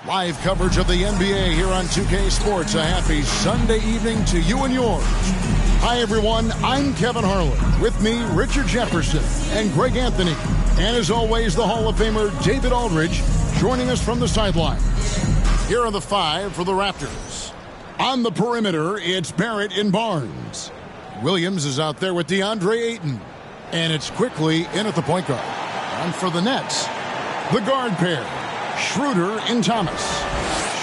Live coverage of the NBA here on 2K Sports. A happy Sunday evening to you and yours. Hi, everyone. I'm Kevin Harlan. With me, Richard Jefferson and Greg Anthony. And as always, the Hall of Famer David Aldridge joining us from the sidelines. Here are the five for the Raptors. On the perimeter, it's Barrett and Barnes. Williams is out there with DeAndre Ayton. And it's quickly in at the point guard. And for the Nets, the guard pair, Schroeder and Thomas.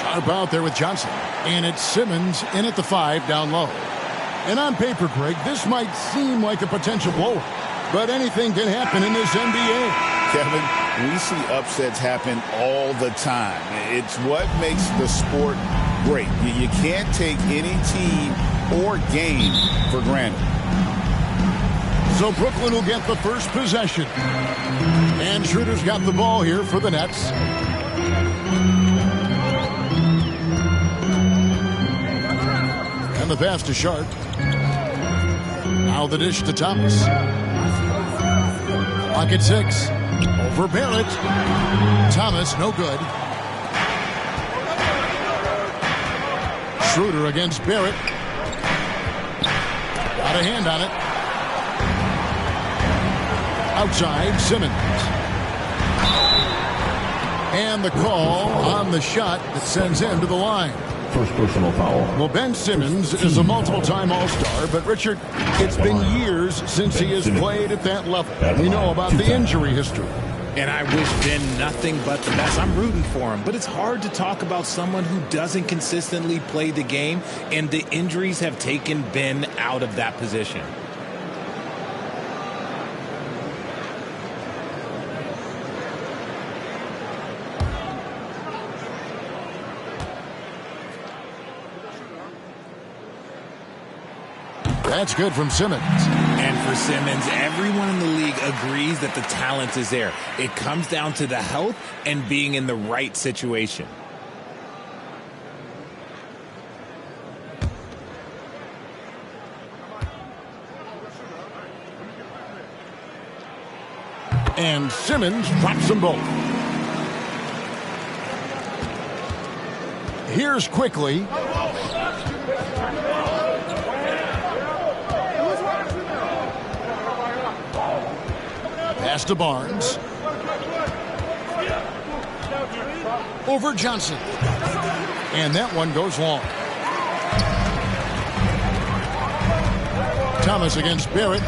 Sharp out there with Johnson. And it's Simmons in at the 5 down low. And on paper, Greg, this might seem like a potential blowout, but anything can happen in this NBA. Kevin, we see upsets happen all the time. It's what makes the sport great. You can't take any team or game for granted. So Brooklyn will get the first possession. And Schroeder's got the ball here for the Nets. And the pass to Sharp. Now the dish to Thomas. Pocket 6. Over Barrett. Thomas, no good. Schroeder against Barrett. Got a hand on it. Outside, Simmons. And the call on the shot that sends him to the line. First personal foul. Well, Ben Simmons is a multiple-time All-Star, but Richard, it's been years since he has played at that level. We know about the injury history. And I wish Ben nothing but the best. I'm rooting for him, but it's hard to talk about someone who doesn't consistently play the game, and the injuries have taken Ben out of that position. That's good from Simmons. And for Simmons, everyone in the league agrees that the talent is there. It comes down to the health and being in the right situation. And Simmons drops them both. Here's quickly. Pass to Barnes. Over Johnson. And that one goes long. Thomas against Barrett.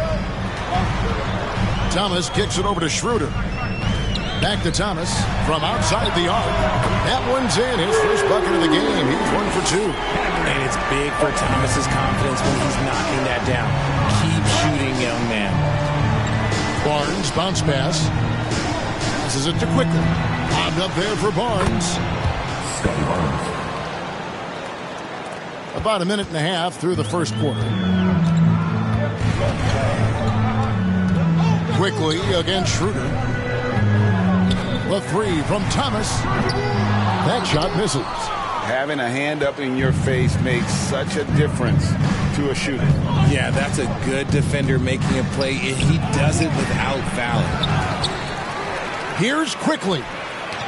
Thomas kicks it over to Schroeder. Back to Thomas from outside the arc. That one's in. His first bucket of the game. He's 1 for 2. And it's big for Thomas's confidence when he's knocking that down. Keep shooting, young man. Barnes, bounce pass. Passes it to Quickly. Lobbed up there for Barnes. About a minute and a half through the first quarter. Quickly against Schroeder. The 3 from Thomas. That shot misses. Having a hand up in your face makes such a difference to a shooter. Yeah, that's a good defender making a play. He does it without fouling. Here's Quickly.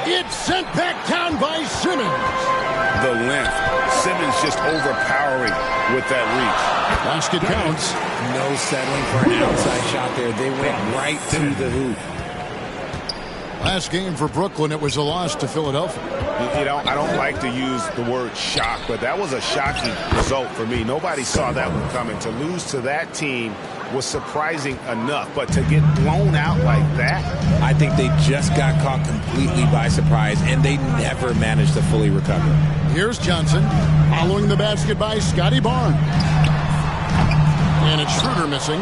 It's sent back down by Simmons. The length. Simmons just overpowering with that reach. Basket counts. No settling for an outside shot there. They went right to the hoop. Last game for Brooklyn, it was a loss to Philadelphia. You know, I don't like to use the word shock, but that was a shocking result for me. Nobody saw that one coming. To lose to that team was surprising enough, but to get blown out like that? I think they just got caught completely by surprise, and they never managed to fully recover. Here's Johnson, following the basket by Scotty Barnes. And it's Schroeder missing.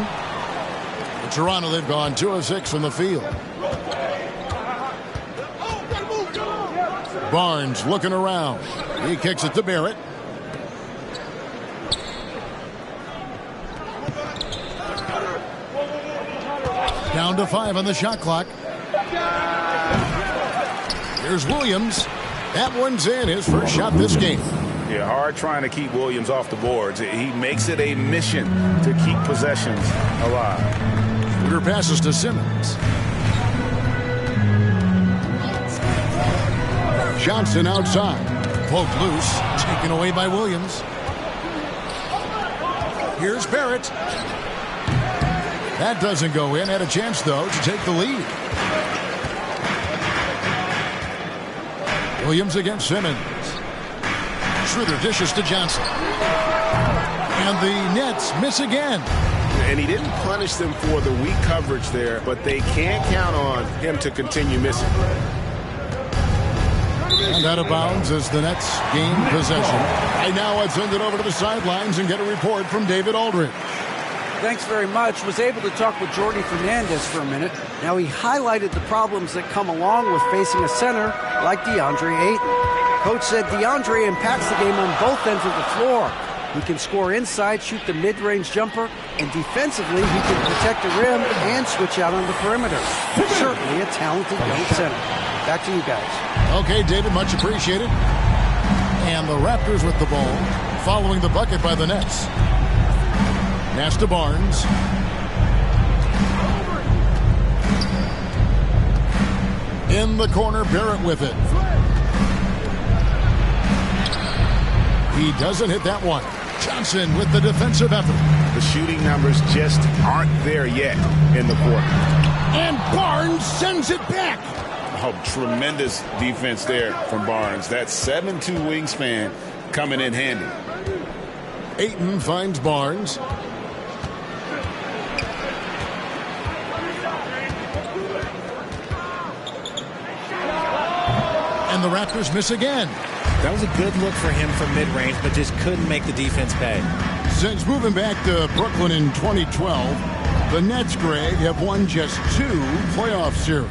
In Toronto, they've gone 2 of 6 from the field. Barnes looking around. He kicks it to Barrett. Down to 5 on the shot clock. Here's Williams. That one's in. His first shot this game. Yeah, hard trying to keep Williams off the boards. He makes it a mission to keep possessions alive. Schroeder passes to Simmons. Johnson outside. Poked loose. Taken away by Williams. Here's Barrett. That doesn't go in. Had a chance, though, to take the lead. Williams against Simmons. Schroeder dishes to Johnson. And the Nets miss again. And he didn't punish them for the weak coverage there, but they can't count on him to continue missing. And out of bounds as the Nets gain possession. And now let's send it over to the sidelines and get a report from David Aldridge. Thanks very much. Was able to talk with Jordy Fernandez for a minute. Now he highlighted the problems that come along with facing a center like DeAndre Ayton. Coach said DeAndre impacts the game on both ends of the floor. He can score inside, shoot the mid-range jumper, and defensively he can protect the rim and switch out on the perimeter. Certainly a talented young center. Back to you guys. Okay, David, much appreciated. And the Raptors with the ball, following the bucket by the Nets. Pass to Barnes. In the corner, Barrett with it. He doesn't hit that one. Johnson with the defensive effort. The shooting numbers just aren't there yet in the quarter. And Barnes sends it back. Oh, tremendous defense there from Barnes. That 7'2" wingspan coming in handy. Ayton finds Barnes. And the Raptors miss again. That was a good look for him from mid-range, but just couldn't make the defense pay. Since moving back to Brooklyn in 2012, the Nets, Greg, have won just 2 playoff series.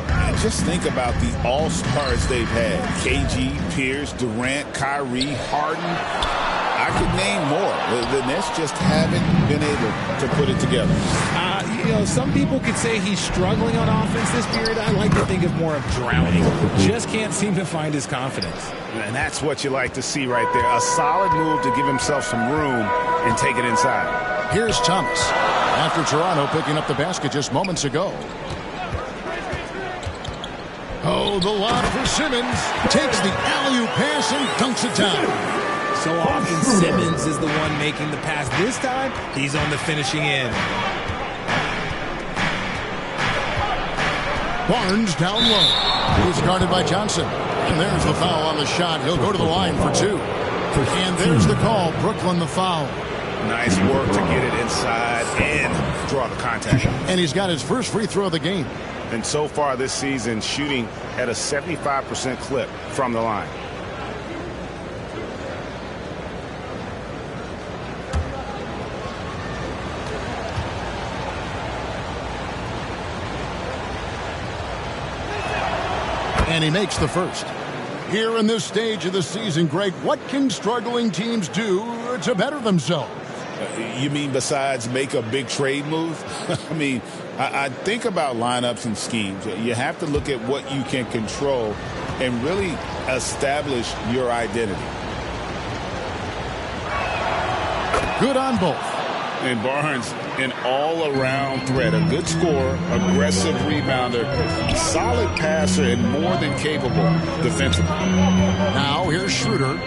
And just think about the all-stars they've had. KG, Pierce, Durant, Kyrie, Harden. I could name more. The Nets just haven't been able to put it together. Some people could say he's struggling on offense this period. I like to think of more of drowning. Just can't seem to find his confidence. And that's what you like to see right there. A solid move to give himself some room and take it inside. Here's Thomas. After Toronto picking up the basket just moments ago. Oh, the lob for Simmons. Takes the alley-oop pass and dunks it down. So often Simmons is the one making the pass. This time, he's on the finishing end. Barnes down low. He's guarded by Johnson. And there's the foul on the shot. He'll go to the line for 2. And there's the call. Brooklyn the foul. Nice work to get it inside and draw the contact. And he's got his first free throw of the game. And so far this season, shooting at a 75% clip from the line. And he makes the first. Here in this stage of the season, Greg, what can struggling teams do to better themselves? You mean besides make a big trade move? I think about lineups and schemes. You have to look at what you can control and really establish your identity. Good on both. And Barnes, an all-around threat, a good scorer, aggressive rebounder, solid passer, and more than capable defensively. Now here's Schroeder,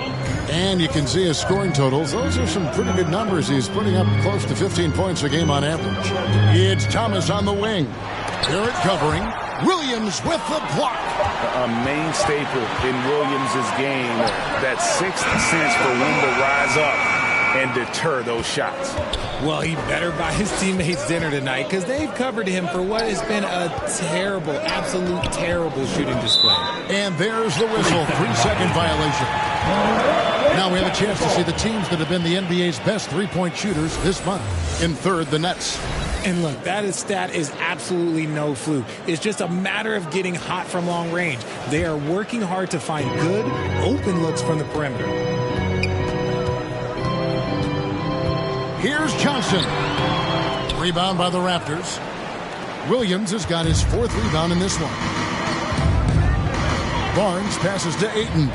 and you can see his scoring totals. Those are some pretty good numbers. He's putting up close to 15 points a game on average. It's Thomas on the wing. Barrett covering. Williams with the block. A main staple in Williams' game, that sixth sense for when to rise up and deter those shots. Well, he better buy his teammates dinner tonight because they've covered him for what has been a terrible, absolute terrible shooting display. And there's the whistle. 3-second violation. Now we have a chance to see the teams that have been the NBA's best three-point shooters this month. In third, the Nets. And look, that stat is absolutely no fluke. It's just a matter of getting hot from long range. They are working hard to find good, open looks from the perimeter. Here's Johnson. Rebound by the Raptors. Williams has got his 4th rebound in this one. Barnes passes to Ayton.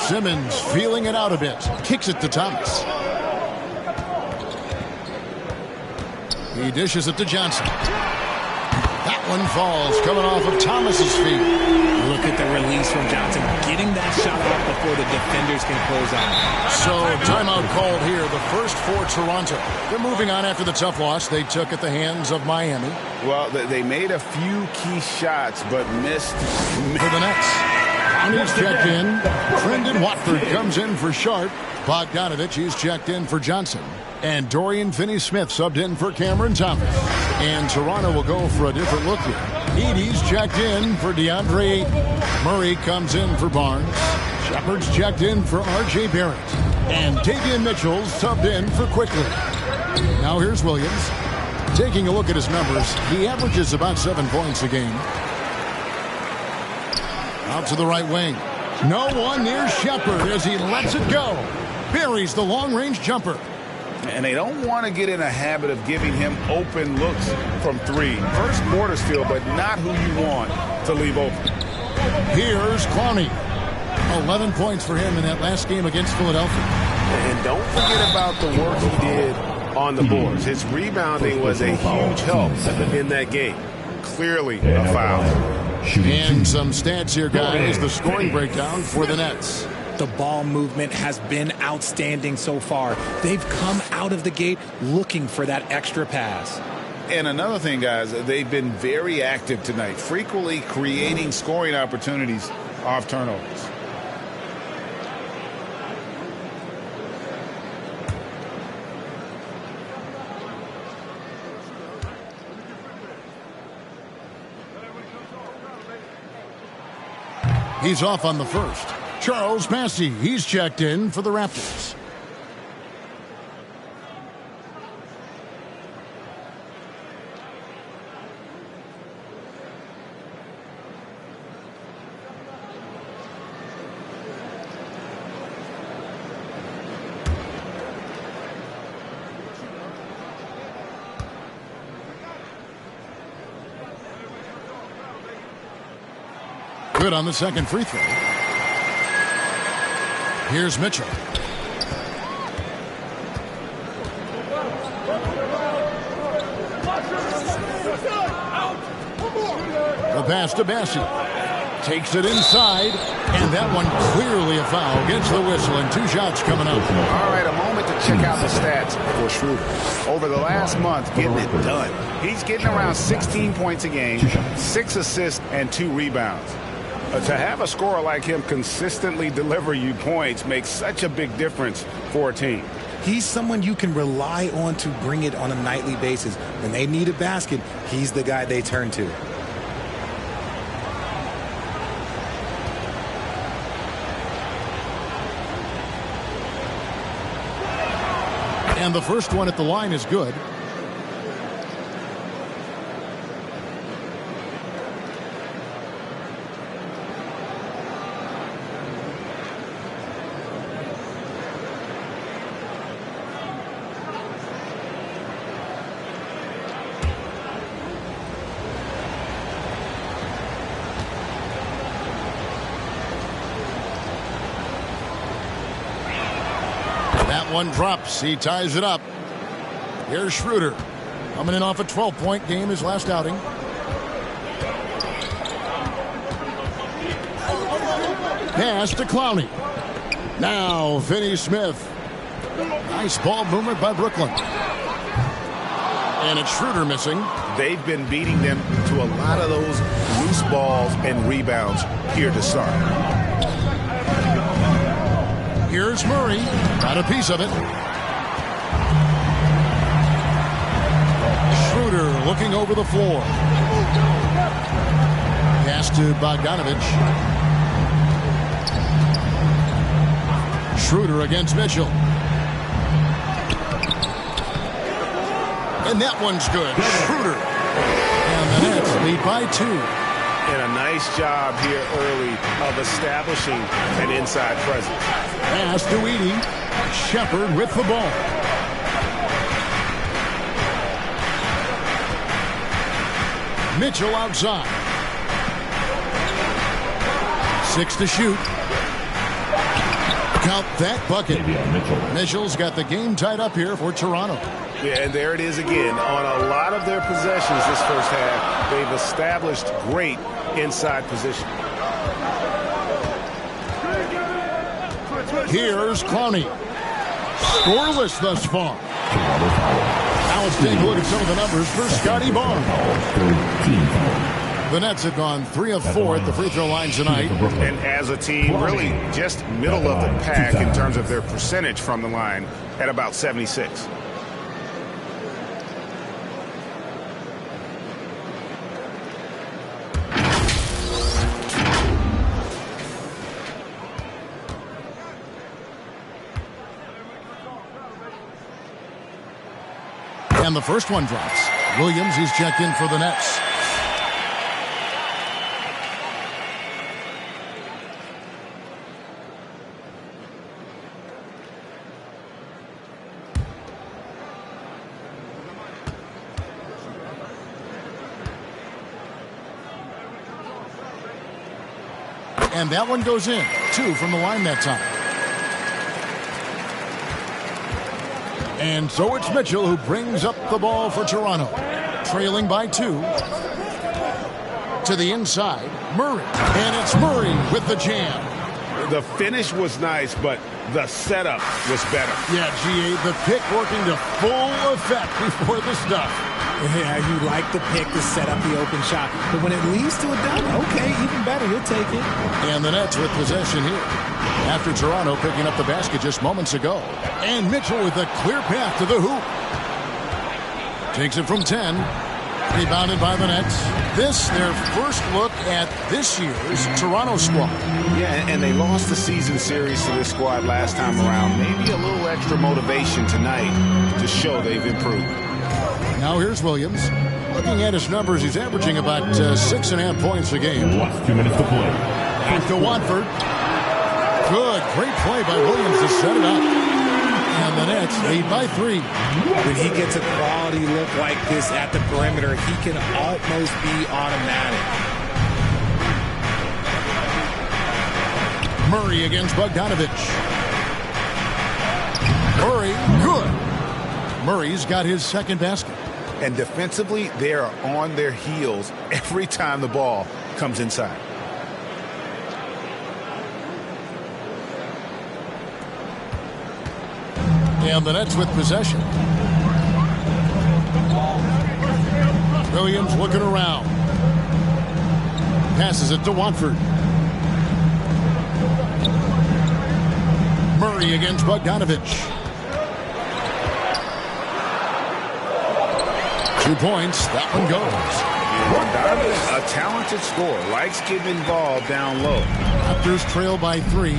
Simmons feeling it out a bit. Kicks it to Thomas. He dishes it to Johnson. That one falls, coming off of Thomas's feet. Look at the release from Johnson, getting that shot off before the defenders can close out. So, timeout called here, the first for Toronto. They're moving on after the tough loss they took at the hands of Miami. Well, they made a few key shots, but missed. For the Nets, Conley's checked in. Brendan Watford comes in for Sharp. Bogdanovich, he's checked in for Johnson. And Dorian Finney-Smith subbed in for Cameron Thomas. And Toronto will go for a different look here. Edey's checked in for DeAndre Ayton. Murray comes in for Barnes. Shepard's checked in for R.J. Barrett. And Davion Mitchell's subbed in for Quickly. Now here's Williams. Taking a look at his numbers, he averages about 7 points a game. Out to the right wing. No one near Shepard as he lets it go. Buries the long-range jumper. And they don't want to get in a habit of giving him open looks from three. First quarter still, but not who you want to leave open. Here's Clowney. 11 points for him in that last game against Philadelphia. And don't forget about the work he did on the boards. His rebounding was a huge help in that game. Clearly a foul. And some stats here, guys. The scoring breakdown for the Nets. The ball movement has been outstanding so far. They've come out of the gate looking for that extra pass. And another thing, guys, they've been very active tonight, frequently creating scoring opportunities off turnovers. He's off on the first. Charles Massey, he's checked in for the Raptors. Good on the second free throw. Here's Mitchell. The pass to Bassey. Takes it inside, and that one clearly a foul. Gets the whistle, and 2 shots coming up. All right, a moment to check out the stats for Schroeder. Over the last month, getting it done. He's getting around 16 points a game, 6 assists, and 2 rebounds. To have a scorer like him consistently deliver you points makes such a big difference for a team. He's someone you can rely on to bring it on a nightly basis. When they need a basket, he's the guy they turn to. And the first one at the line is good. That one drops. He ties it up. Here's Schroeder. Coming in off a 12-point game his last outing. Pass to Clowney. Now Finney-Smith. Nice ball movement by Brooklyn. And it's Schroeder missing. They've been beating them to a lot of those loose balls and rebounds here to start. Here's Murray. Got a piece of it. Schroeder looking over the floor. Pass to Bogdanovich. Schroeder against Mitchell. And that one's good. Schroeder. And the Nets lead by 2. And a nice job here early of establishing an inside presence. Pass to Edey. Shepard with the ball. Mitchell outside. 6 to shoot. Count that bucket. Mitchell's got the game tied up here for Toronto. Yeah, and there it is again. On a lot of their possessions this first half, they've established great inside position. Here's Clowney. Scoreless thus far. Now let's take a look at some of the numbers for Scotty Barnes. The Nets have gone 3 of 4 at the free throw line tonight. And as a team, really just middle of the pack in terms of their percentage from the line at about 76. And the first one drops. Williams, he's checked in for the Nets. And that one goes in. 2 from the line that time. And so it's Mitchell who brings up the ball for Toronto. Trailing by 2. To the inside, Murray. And it's Murray with the jam. The finish was nice, but the setup was better. Yeah, GA, the pick working to full effect before the stuff. Yeah, you like the pick to set up the open shot. But when it leads to a dunk, okay, even better, he'll take it. And the Nets with possession here. After Toronto picking up the basket just moments ago. And Mitchell with a clear path to the hoop. Takes it from 10. Rebounded by the Nets. This, their first look at this year's Toronto squad. Yeah, and they lost the season series to this squad last time around. Maybe a little extra motivation tonight to show they've improved. Now here's Williams. Looking at his numbers, he's averaging about 6.5 points a game. 2 minutes to play. Back to Watford. Good, great play by Williams to set it up. And the Nets lead by 3. When he gets a quality look like this at the perimeter, he can almost be automatic. Murray against Bogdanovich. Murray, good. Murray's got his second basket. And defensively, they are on their heels every time the ball comes inside. And the Nets with possession. Williams looking around. Passes it to Watford. Murray against Bogdanovich. 2 points. That one goes. Bogdanovich, a talented scorer, likes getting involved down low. Raptors trail by 3.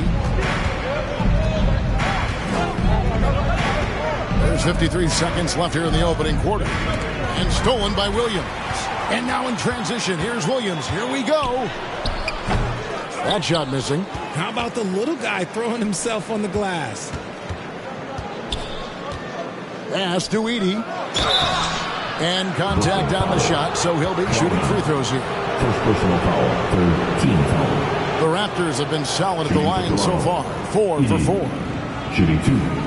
There's 53 seconds left here in the opening quarter. And stolen by Williams. And now in transition, here's Williams. Here we go. That shot missing. How about the little guy throwing himself on the glass? Pass to Edey. And contact on the shot, so he'll be shooting free throws here. First personal foul, third team foul. The Raptors have been solid at the line so far. 4 for 4. Shooting 2.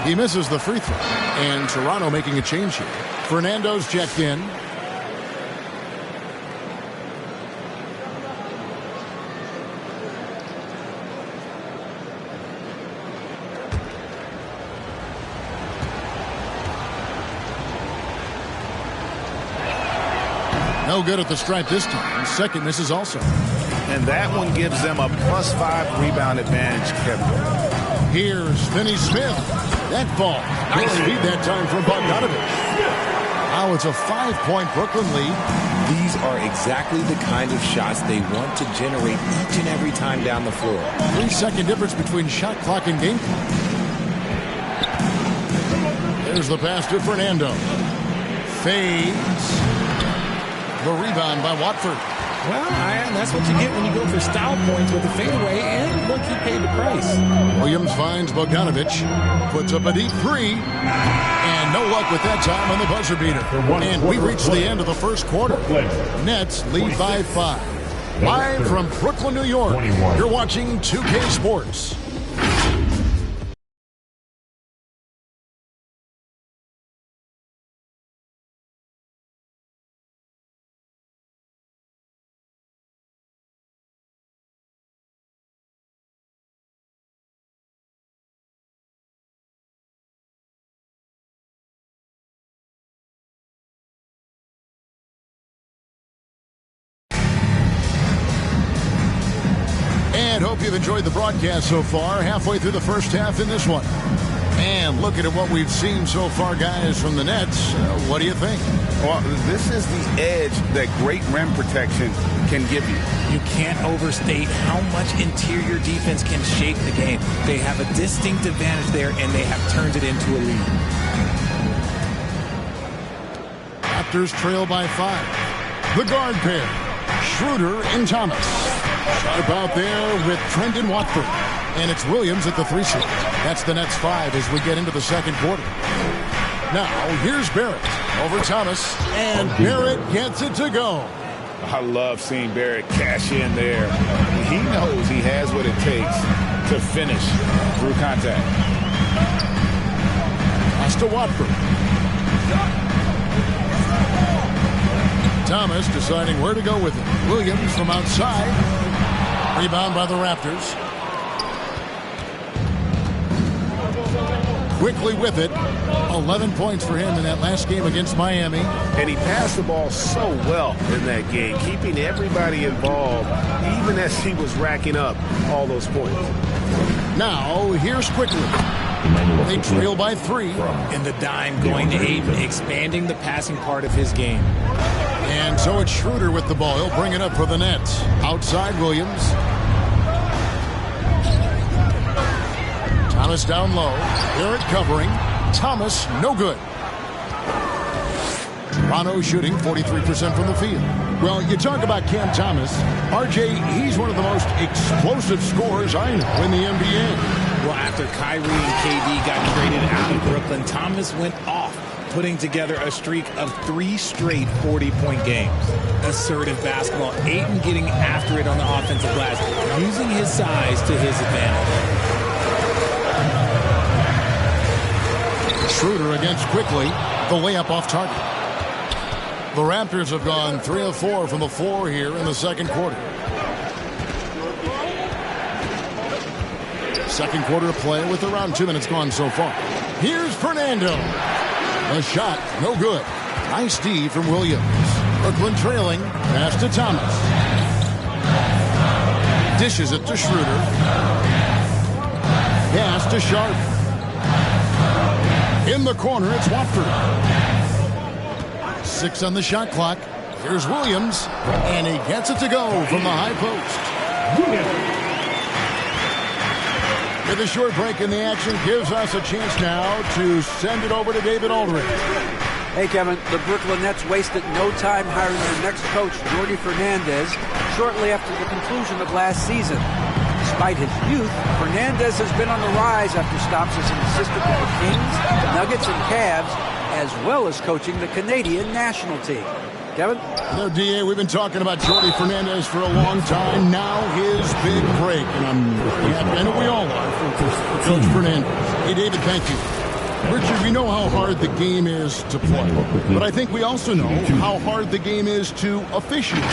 He misses the free throw. And Toronto making a change here. Fernando's checked in. No good at the stripe this time. Second misses also. And that one gives them a +5 rebound advantage, Kevin. Here's Finney-Smith. That ball. Nice lead that time from Bogdanovich. Now it's a 5-point Brooklyn lead. These are exactly the kind of shots they want to generate each and every time down the floor. 3-second difference between shot clock and game clock. There's the pass to Fernando. Fades. The rebound by Watford. Well, that's what you get when you go for style points with a fadeaway, and look, he paid the price. Williams finds Bogdanovich, puts up a deep three, and no luck with that time on the buzzer beater. And we reach the end of the first quarter. Nets lead by 5. Live from Brooklyn, New York, you're watching 2K Sports. And hope you've enjoyed the broadcast so far. Halfway through the first half in this one. And looking at what we've seen so far, guys, from the Nets, what do you think? Well, this is the edge that great rim protection can give you. You can't overstate how much interior defense can shape the game. They have a distinct advantage there, and they have turned it into a lead. Raptors trail by 5. The guard pair, Schroeder and Thomas. Sharp out there with Trendon Watford. And it's Williams at the 3 slot. That's the Nets 5 as we get into the second quarter. Now, here's Barrett over Thomas. And Barrett gets it to go. I love seeing Barrett cash in there. He knows he has what it takes to finish through contact. Pass to Watford. Thomas deciding where to go with it. Williams from outside. Rebound by the Raptors. Quickly with it. 11 points for him in that last game against Miami. And he passed the ball so well in that game, keeping everybody involved, even as he was racking up all those points. Now, here's Quickly. They trail by 3. And the dime going to Aiden, expanding the passing part of his game. And so it's Schroeder with the ball. He'll bring it up for the Nets. Outside Williams. Thomas down low. Barrett covering. Thomas, no good. Toronto shooting 43% from the field. Well, you talk about Cam Thomas. RJ, he's one of the most explosive scorers I know in the NBA. Well, after Kyrie and KD got traded out of Brooklyn, Thomas went off, putting together a streak of 3 straight 40-point games. Assertive basketball, Ayton getting after it on the offensive glass, using his size to his advantage. Schroeder against Quickly, the layup off target. The Raptors have gone 3 of 4 from the floor here in the second quarter. Second quarter play with around 2 minutes gone so far. Here's Fernando. A shot, no good. Nice D from Williams. Brooklyn trailing. Pass to Thomas. Dishes it to Schroeder. Pass to Sharp. In the corner, it's Watford. 6 on the shot clock. Here's Williams. And he gets it to go from the high post. With a short break in the action, gives us a chance now to send it over to David Aldridge. Hey, Kevin, the Brooklyn Nets wasted no time hiring their next coach, Jordi Fernandez, shortly after the conclusion of last season. Despite his youth, Fernandez has been on the rise after stops as an assistant with the Kings, Nuggets, and Cavs, as well as coaching the Canadian national team. Kevin? DA, we've been talking about Jordi Fernandez for a long time. Now his big break. And I know we all are for Coach Fernandez. Hey, David, thank you. Richard, we know how hard the game is to play, but I think we also know how hard the game is to officiate.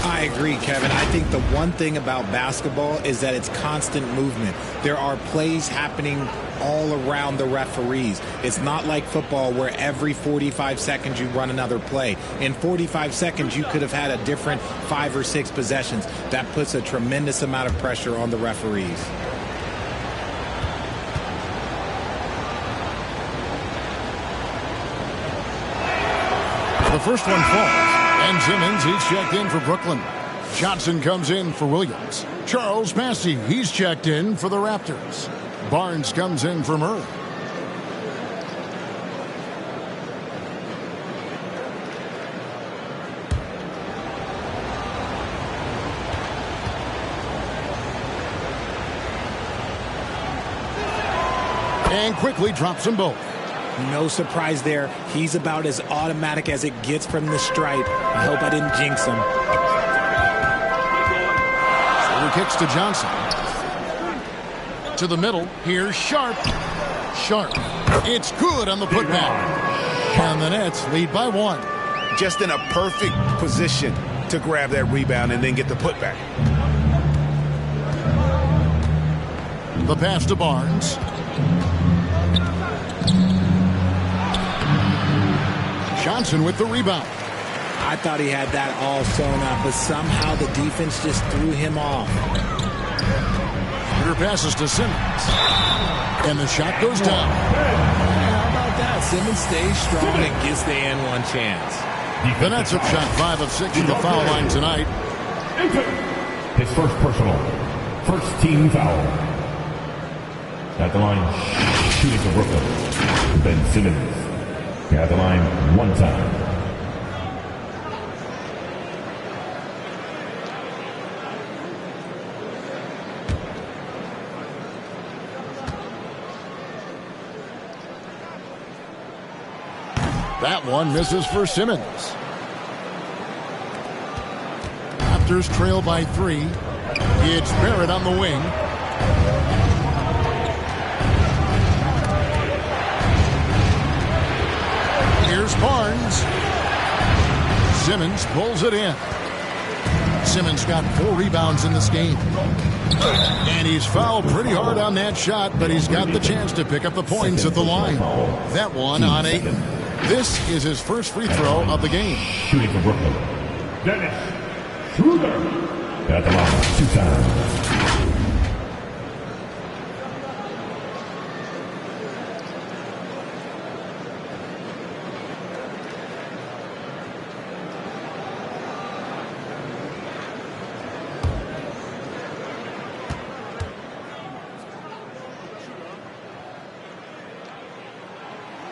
I agree, Kevin. I think the one thing about basketball is that it's constant movement. There are plays happening all around the referees. It's not like football where every 45 seconds you run another play. In 45 seconds, you could have had a different 5 or 6 possessions. That puts a tremendous amount of pressure on the referees. The first one falls, and Simmons, he's checked in for Brooklyn. Johnson comes in for Williams. Charles Massey, he's checked in for the Raptors. Barnes comes in for Murray. and quickly drops them both. No surprise there. He's about as automatic as it gets from the stripe. I hope I didn't jinx him. Shooter kicks to Johnson. To the middle. Here's Sharp. Sharp. It's good on the putback. And the Nets lead by 1. Just in a perfect position to grab that rebound and then get the putback. The pass to Barnes. Johnson with the rebound. I thought he had that all sewn up, but somehow the defense just threw him off. Shooter passes to Simmons. And the shot goes down. How about that? Simmons stays strong and gets the N1 chance. The Nets have shot 5 of 6 at the foul line tonight. His first personal. First team foul. At the line, shooting for Brooklyn. Ben Simmons. At the line, 1 time. That one misses for Simmons. Raptors trail by 3. It's Barrett on the wing. Here's Barnes. Simmons pulls it in. Simmons got 4 rebounds in this game. And he's fouled pretty hard on that shot, but he's got the chance to pick up the points at the line. That one on Ayton. This is his first free throw of the game. Shooting for Brooklyn. Dennis Schroeder. At the line, 2 times.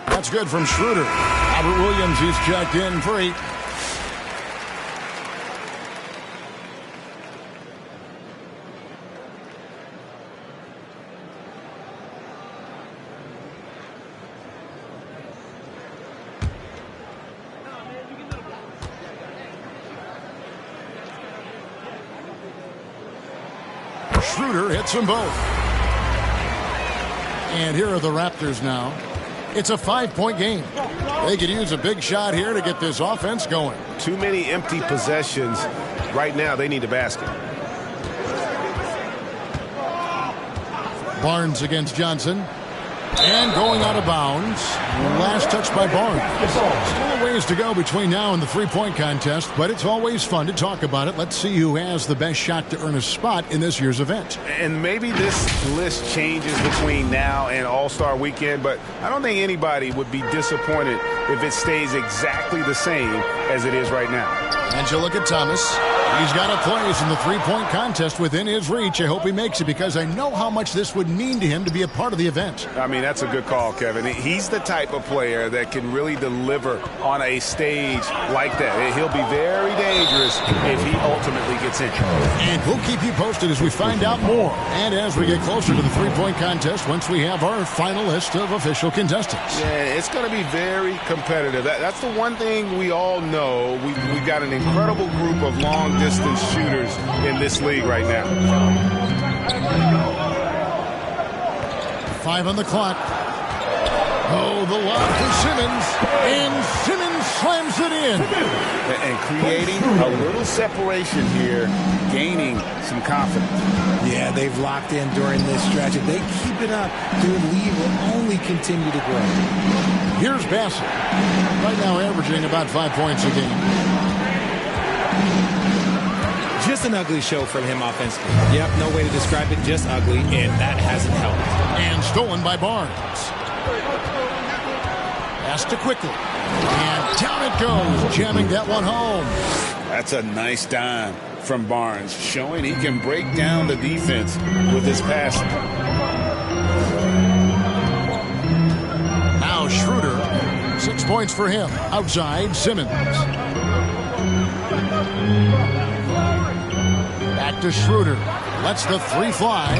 That's good from Schroeder. Robert Williams, he's checked in for 8. Schroeder hits them both. And here are the Raptors now. It's a 5-point game. They could use a big shot here to get this offense going. Too many empty possessions. Right now, they need a basket. Barnes against Johnson. And going out of bounds. Last touch by Barnes. Still a ways to go between now and the 3-point contest, but it's always fun to talk about it. Let's see who has the best shot to earn a spot in this year's event. And maybe this list changes between now and All-Star Weekend, but I don't think anybody would be disappointed if it stays exactly the same as it is right now. And you look at Thomas. He's got a place in the 3-point contest within his reach. I hope he makes it because I know how much this would mean to him to be a part of the event. I mean, that's a good call, Kevin. He's the type of player that can really deliver on a stage like that. He'll be very dangerous if he ultimately gets in. And we'll keep you posted as we find out more. And as we get closer to the 3-point contest, once we have our final list of official contestants. Yeah, it's going to be very competitive. That's the one thing we all know. We've got an incredible group of long-distance shooters in this league right now. 5 on the clock. Oh, the lob to Simmons. And Simmons slams it in. And creating a little separation here, gaining some confidence. Yeah, they've locked in during this stretch. If they keep it up, their lead will only continue to grow. Here's Bassett. Right now averaging about 5 points a game. Just an ugly show from him offensively. Yep, no way to describe it, just ugly, and that hasn't helped. And stolen by Barnes. Pass to quickly. And down it goes, jamming that one home. That's a nice dime from Barnes, showing he can break down the defense with his passing. Now Schroeder, 6 points for him. Outside, Simmons. Back to Schroeder. Lets the 3 fly.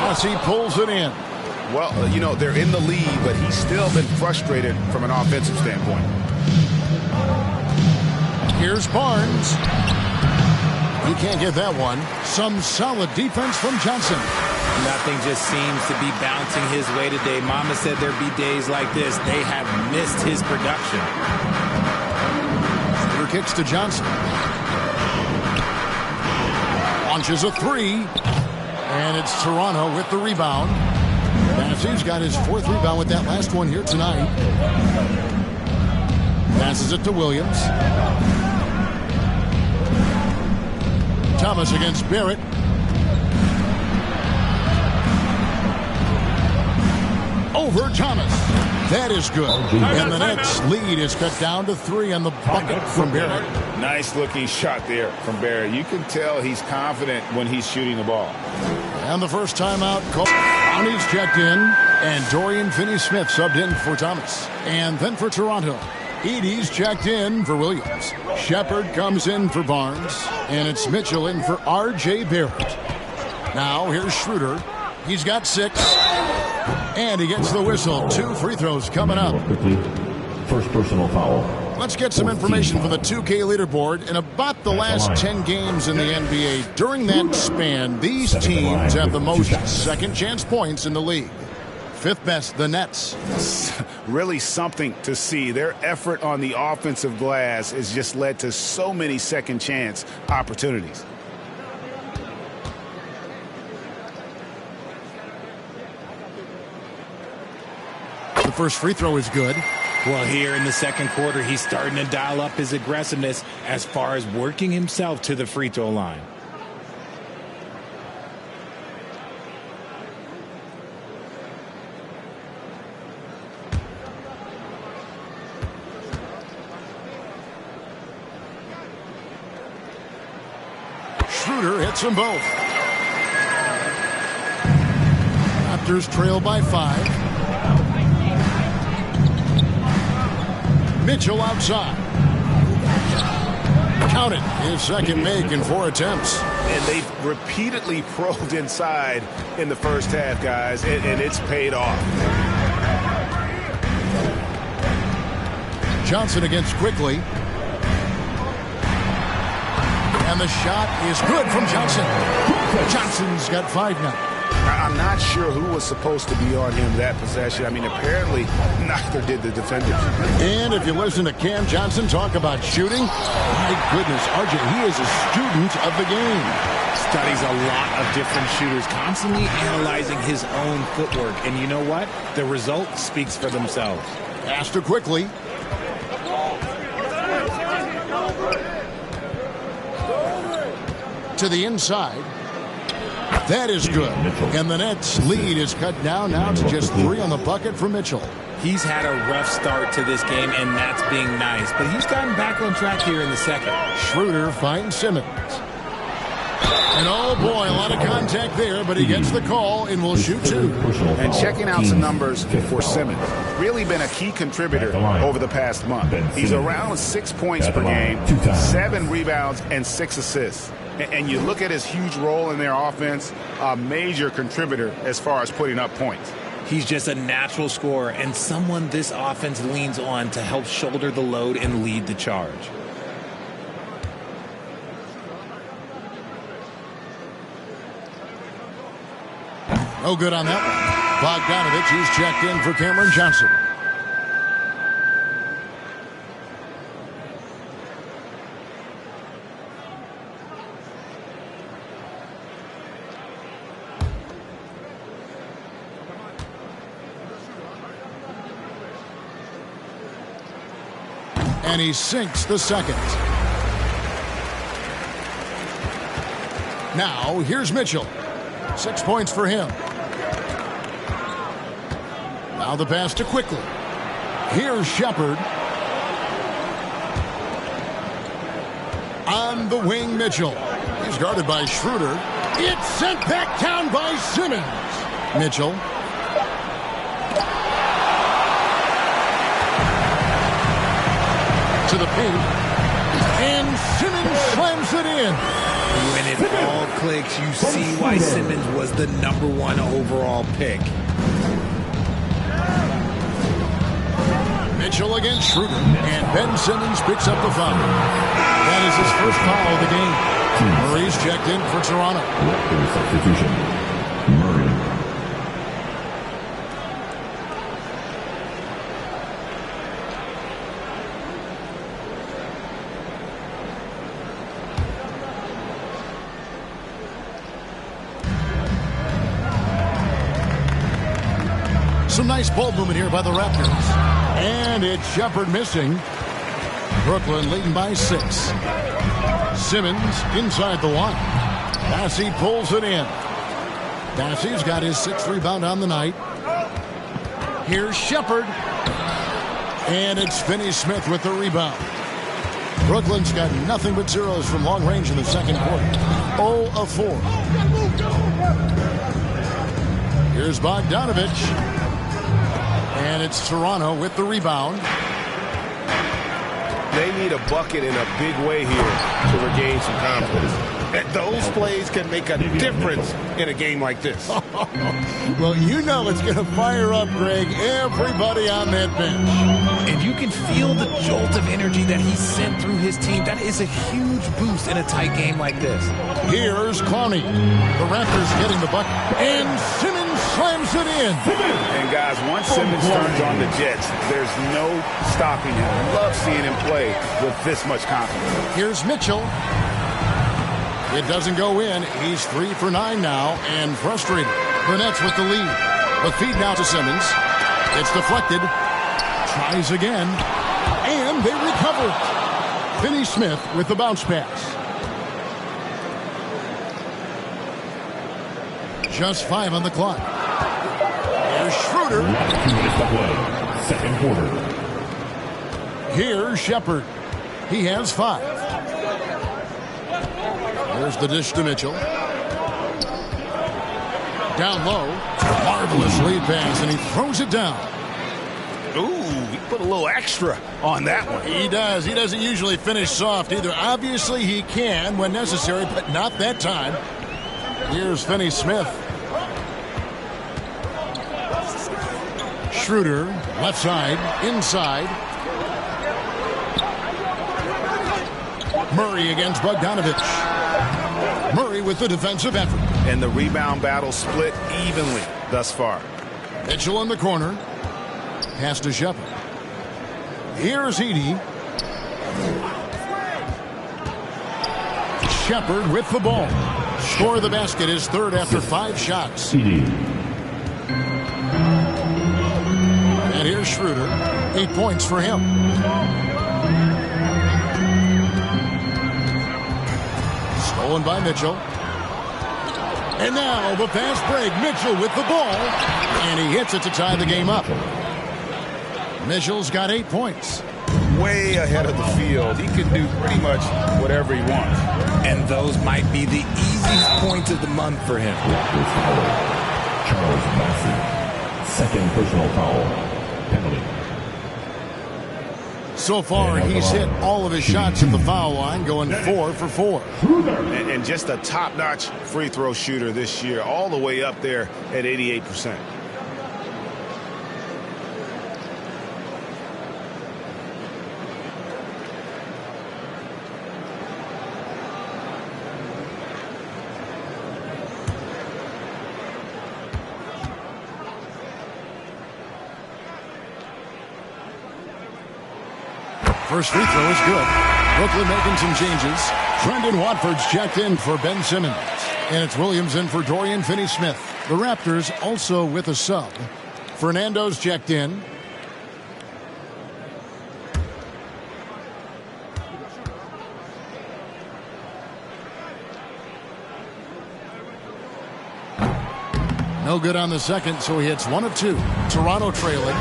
As he pulls it in. Well, you know, they're in the lead, but he's still been frustrated from an offensive standpoint. Here's Barnes. He can't get that one. Some solid defense from Johnson. Nothing just seems to be bouncing his way today. Mama said there'd be days like this. They have missed his production. Schroeder kicks to Johnson. Launches a three. And it's Toronto with the rebound. Bassey's got his 4th rebound with that last one here tonight. Passes it to Williams. Thomas against Barrett. Over Thomas. That is good. And the Nets lead is cut down to 3 on the bucket from Barrett. Nice looking shot there from Barrett. You can tell he's confident when he's shooting the ball. And the first timeout, Brownie's checked in, and Dorian Finney-Smith subbed in for Thomas. And then for Toronto, Edey's checked in for Williams. Shepard comes in for Barnes, and it's Mitchell in for R.J. Barrett. Now here's Schroeder. He's got 6, and he gets the whistle. 2 free throws coming up. First personal foul. Let's get some information from the 2K leaderboard. In about the last 10 games in the NBA, during that span, these teams have the most second chance points in the league. 5th best, the Nets. Really something to see. Their effort on the offensive glass has just led to so many second chance opportunities. The first free throw is good. Well, here in the second quarter, he's starting to dial up his aggressiveness as far as working himself to the free throw line. Schroeder hits them both. Raptors trail by 5. Mitchell outside. Count it. His second make in 4 attempts. And they've repeatedly probed inside in the first half, guys, and it's paid off. Johnson against Quickly. And the shot is good from Johnson. Johnson's got 5 now. I'm not sure who was supposed to be on him that possession. I mean, apparently neither did the defenders. And if you listen to Cam Johnson talk about shooting, my goodness, RJ, he is a student of the game. Studies a lot of different shooters, constantly analyzing his own footwork. And you know what? The result speaks for themselves. Pass to Quickly. To the inside. That is good. And the Nets lead is cut down now to just 3 on the bucket for Mitchell. He's had a rough start to this game, and that's being nice. But he's gotten back on track here in the second. Schroeder finds Simmons. And oh boy, a lot of contact there, but he gets the call and will shoot 2. And checking out some numbers for Simmons. Really been a key contributor over the past month. He's around 6 points per game, 7 rebounds, and 6 assists. And you look at his huge role in their offense, a major contributor as far as putting up points. He's just a natural scorer and someone this offense leans on to help shoulder the load and lead the charge. No good on that one. Bogdanovich, he's checked in for Cameron Johnson. And he sinks the second. Now, here's Mitchell. 6 points for him. Now the pass to Quickly. Here's Shepard. On the wing, Mitchell. He's guarded by Schroeder. It's sent back down by Simmons. Mitchell. To the paint, and Simmons slams it in. When it all clicks, you see why Simmons was the #1 overall pick. Mitchell against Schroeder, and Ben Simmons picks up the foul. That is his first foul of the game. Murray's checked in for Toronto. Raptors substitution. Murray. Some nice ball movement here by the Raptors. And it's Shepard missing. Brooklyn leading by 6. Simmons inside the line. Bassey pulls it in. Bassey's got his 6th rebound on the night. Here's Shepard. And it's Finney-Smith with the rebound. Brooklyn's got nothing but zeros from long range in the second quarter. 0 of 4. Here's Bogdanovich. And it's Toronto with the rebound. They need a bucket in a big way here to regain some confidence. And those plays can make a difference in a game like this. Well, you know it's going to fire up, Greg, everybody on that bench. And you can feel the jolt of energy that he sent through his team. That is a huge boost in a tight game like this. Here's Clowney. The Raptors getting the bucket. And Simmons slams it in. And guys, once Simmons turns on the Jets, there's no stopping him. I love seeing him play with this much confidence. Here's Mitchell. It doesn't go in. He's 3 for 9 now and frustrated. The Nets with the lead. The feed now to Simmons. It's deflected. Tries again. And they recover it. Finney-Smith with the bounce pass. Just 5 on the clock. Here's Schroeder. 2 minutes to play. Second quarter. Here's Shepard. He has 5. There's the dish to Mitchell. Down low. Marvelous lead pass, and he throws it down. Ooh, he put a little extra on that one. He does. He doesn't usually finish soft either. Obviously, he can when necessary, but not that time. Here's Finney-Smith. Schroeder, left side, inside. Murray against Bogdanovich. Murray with the defensive effort. And the rebound battle split evenly thus far. Mitchell in the corner. Pass to Shepard. Here's Edey. Shepard with the ball. Score the basket is 3rd after 5 shots. CD. And here's Schroeder. 8 points for him. Stolen by Mitchell. And now the fast break. Mitchell with the ball. And he hits it to tie the game up. Mitchell's got 8 points. Way ahead of the field. He can do pretty much whatever he wants. And those might be the easiest points of the month for him. Raptors foul. Charles Bassey. Second personal foul. Penalty. So far, he's hit all of his shots at the foul line, going 4 for 4. And just a top-notch free throw shooter this year, all the way up there at 88%. First free throw is good. Brooklyn making some changes. Trendon Watford's checked in for Ben Simmons. And it's Williams in for Dorian Finney-Smith. The Raptors also with a sub. Fernando's checked in. No good on the second, so he hits 1 of 2. Toronto trailing.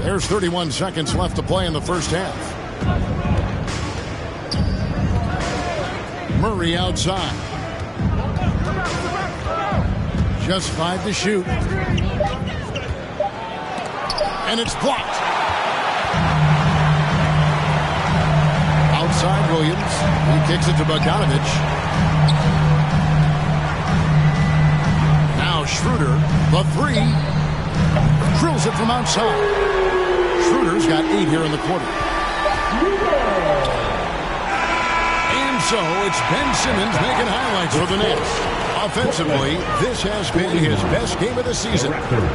There's 31 seconds left to play in the first half. Murray outside. Just 5 to shoot. And it's blocked. Outside Williams. He kicks it to Bogdanovich. Schroeder, the three. Drills it from outside. Schroeder's got 8 here in the quarter. And so it's Ben Simmons making highlights for the Nets. Offensively, this has been his best game of the season.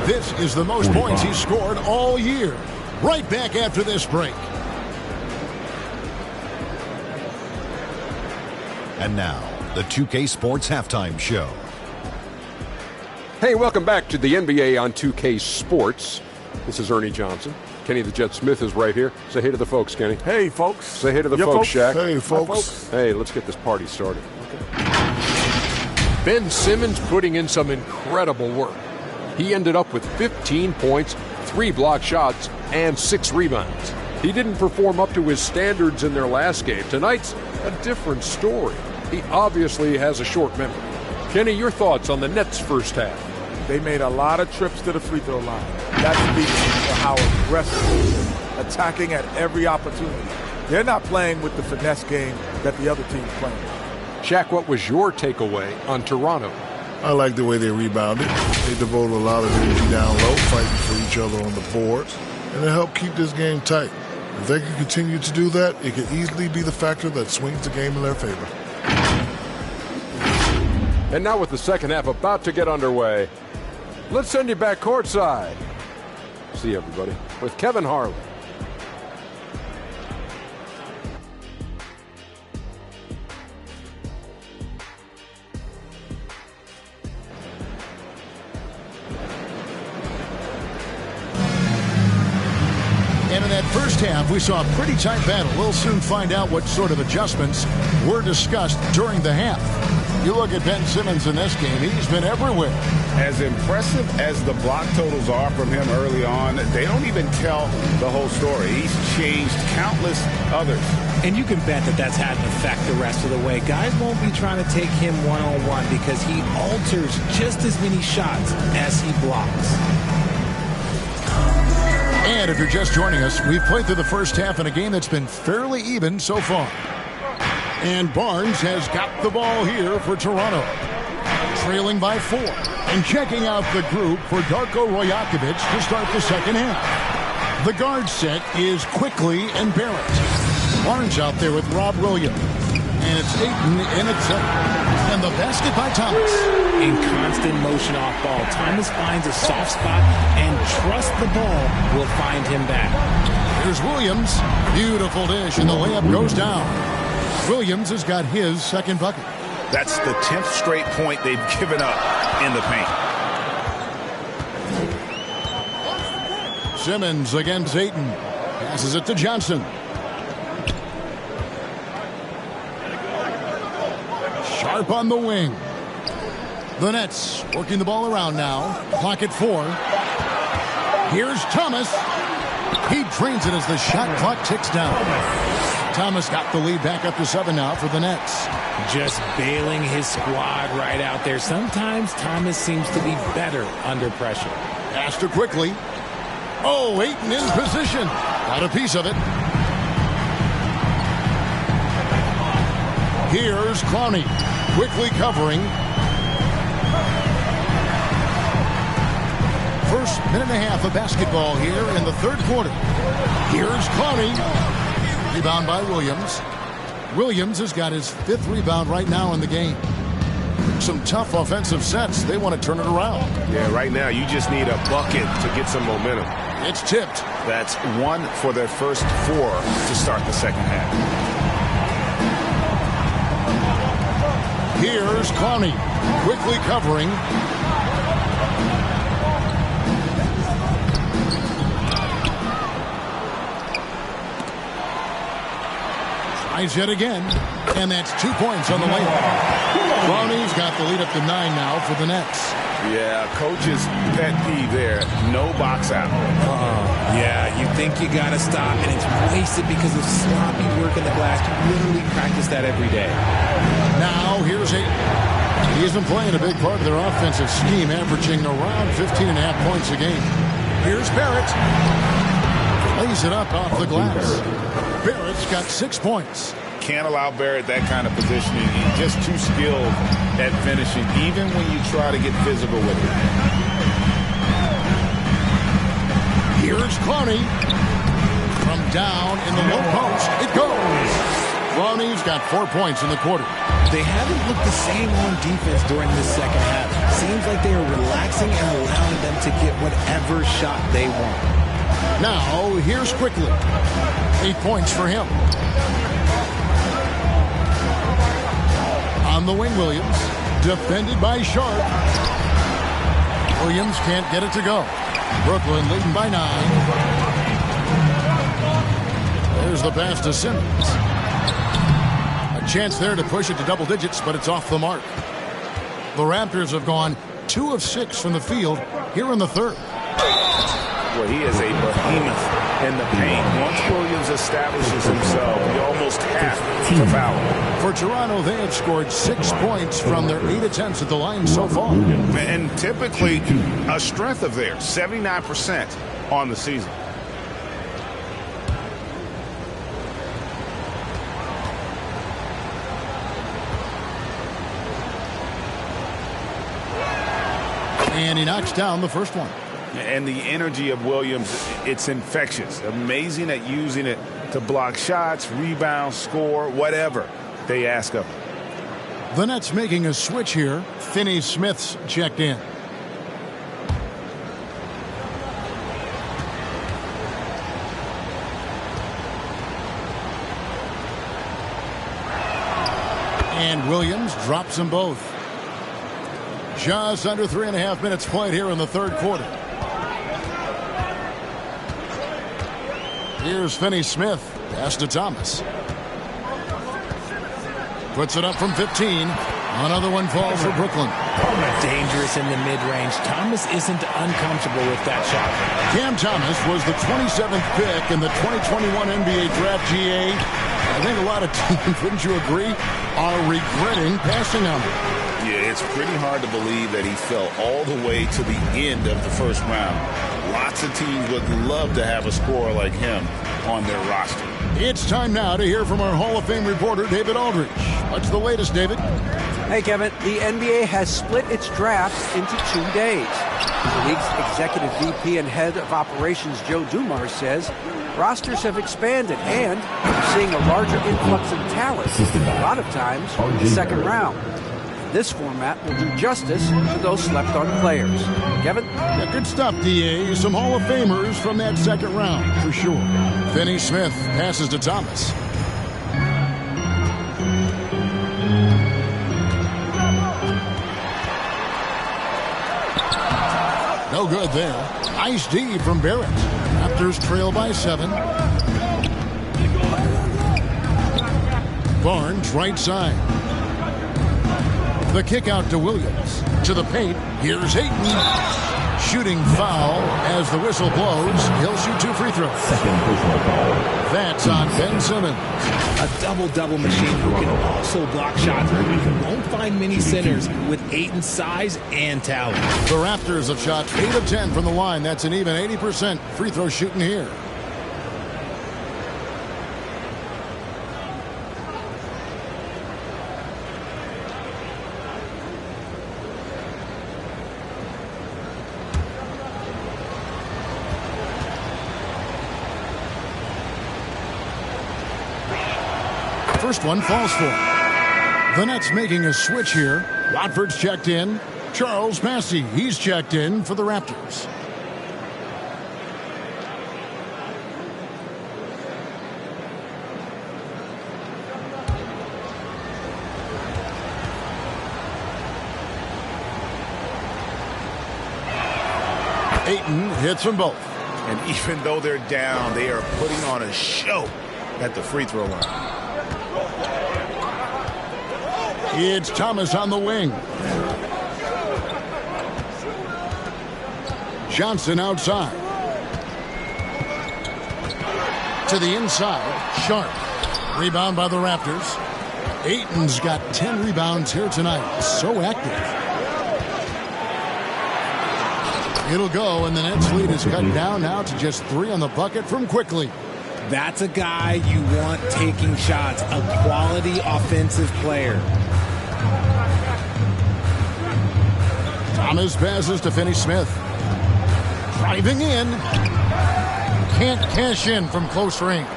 This is the most points he's scored all year. Right back after this break. And now, the 2K Sports Halftime Show. Hey, welcome back to the NBA on 2K Sports. This is Ernie Johnson. Kenny the Jet Smith is right here. Say hey to the folks, Kenny. Hey, folks. Say hey to the folks, Shaq. Hey, folks. Hey, let's get this party started. Ben Simmons putting in some incredible work. He ended up with 15 points, 3 block shots, and 6 rebounds. He didn't perform up to his standards in their last game. Tonight's a different story. He obviously has a short memory. Kenny, your thoughts on the Nets' first half? They made a lot of trips to the free throw line. That speaks to how aggressive they're attacking at every opportunity. They're not playing with the finesse game that the other team's playing. Shaq, what was your takeaway on Toronto? I like the way they rebounded. They devoted a lot of energy down low, fighting for each other on the boards, and it helped keep this game tight. If they can continue to do that, it could easily be the factor that swings the game in their favor. And now with the second half about to get underway, let's send you back courtside. See you, everybody, with Kevin Harlan. And in that first half, we saw a pretty tight battle. We'll soon find out what sort of adjustments were discussed during the half. You look at Ben Simmons in this game, he's been everywhere. As impressive as the block totals are from him early on, they don't even tell the whole story. He's changed countless others. And you can bet that that's had an effect the rest of the way. Guys won't be trying to take him one-on-one because he alters just as many shots as he blocks. And if you're just joining us, we've played through the first half in a game that's been fairly even so far. And Barnes has got the ball here for Toronto. Trailing by 4. And checking out the group for Darko Rajakovic to start the second half. The guard set is Quickly and Barrett. Barnes out there with Rob Williams. And it's Ayton and it's and the basket by Thomas. In constant motion off ball, Thomas finds a soft spot and trusts the ball will find him back. Here's Williams. Beautiful dish, and the layup goes down. Williams has got his second bucket. That's the 10th straight point they've given up in the paint. Simmons against Ayton. Passes it to Johnson. Sharp on the wing. The Nets working the ball around now. Clock at 4. Here's Thomas. He drains it as the shot clock ticks down. Thomas got the lead back up to 7 now for the Nets. Just bailing his squad right out there. Sometimes Thomas seems to be better under pressure. Pass to Quickly. Oh, Ayton in position. Got a piece of it. Here's Clowney. Quickly covering. First minute and a half of basketball here in the third quarter. Here's Clowney. Rebound by Williams. Williams has got his 5th rebound right now in the game. Some tough offensive sets. They want to turn it around. Yeah, right now you just need a bucket to get some momentum. It's tipped. That's 1 for their first 4 to start the second half. Here's Clowney. Quickly covering. Tries yet again. And that's 2 points on the layup. Clowney's got the lead up to 9 now for the Nets. Yeah, coach's pet peeve there. No box out. Yeah, you think you got to stop, and it's wasted because of sloppy work in the glass. You literally practice that every day. Now, here's Ayton. He's been playing a big part of their offensive scheme, averaging around 15.5 points a game. Here's Barrett. Lays it up off the glass. Barrett's got 6 points. can't allow Barrett that kind of positioning. He's just too skilled at finishing, even when you try to get physical with him. Here's Clowney. From down in the low post, it goes. Clowney's got 4 points in the quarter. They haven't looked the same on defense during this second half. Seems like they are relaxing and allowing them to get whatever shot they want. Now, here's Quickly. 8 points for him. On the wing, Williams. Defended by Sharp. Williams can't get it to go. Brooklyn leading by 9. There's the pass to Simmons. A chance there to push it to double digits, but it's off the mark. The Raptors have gone 2 of 6 from the field here in the third. Well, he is a behemoth in the paint. Once Williams establishes himself, you almost have to foul him. For Toronto, they have scored 6 points from their 8 attempts at the line so far. And typically a strength of theirs, 79% on the season. And he knocks down the first one. And the energy of Williams, it's infectious. Amazing at using it to block shots, rebound, score, whatever they ask of him. The Nets making a switch here. Finney Smith's checked in. And Williams drops them both. Just under 3.5 minutes played here in the third quarter. Here's Finney Smith. Pass to Thomas. Puts it up from 15. Another one falls for Brooklyn. Dangerous in the mid-range. Thomas isn't uncomfortable with that shot. Cam Thomas was the 27th pick in the 2021 NBA Draft. GA. I think a lot of teams, wouldn't you agree, are regretting passing on him. Yeah, it's pretty hard to believe that he fell all the way to the end of the first round. Lots of teams would love to have a scorer like him on their roster. It's time now to hear from our Hall of Fame reporter, David Aldridge. What's the latest, David? Hey, Kevin. The NBA has split its drafts into 2 days. The league's executive VP and head of operations, Joe Dumars, says rosters have expanded and we're seeing a larger influx of talent, a lot of times in the second round. This format will do justice to those slept-on players. Kevin? Yeah, good stuff, D.A. Some Hall of Famers from that second round, for sure. Finney Smith passes to Thomas. No good there. Nice D from Barrett. Raptors trail by 7. Barnes, right side. The kick out to Williams. To the paint. Here's Ayton. Shooting foul as the whistle blows. He'll shoot 2 free throws. Second personal foul. That's on Ben Simmons. A double-double machine who can also block shots. You won't find many centers with Ayton's size and talent. The Raptors have shot 8 of 10 from the line. That's an even 80% free throw shooting here. First one falls for. The Nets making a switch here. Watford's checked in. Charles Massey, he's checked in for the Raptors. Ayton hits them both. And even though they're down, they are putting on a show at the free throw line. It's Thomas on the wing. Johnson outside. To the inside. Sharp. Rebound by the Raptors. Ayton's got 10 rebounds here tonight. So active. It'll go, and the Nets lead is cut down now to just 3 on the bucket from Quickly. That's a guy you want taking shots, a quality offensive player. Thomas passes to Finney-Smith. Driving in. Can't cash in from close range.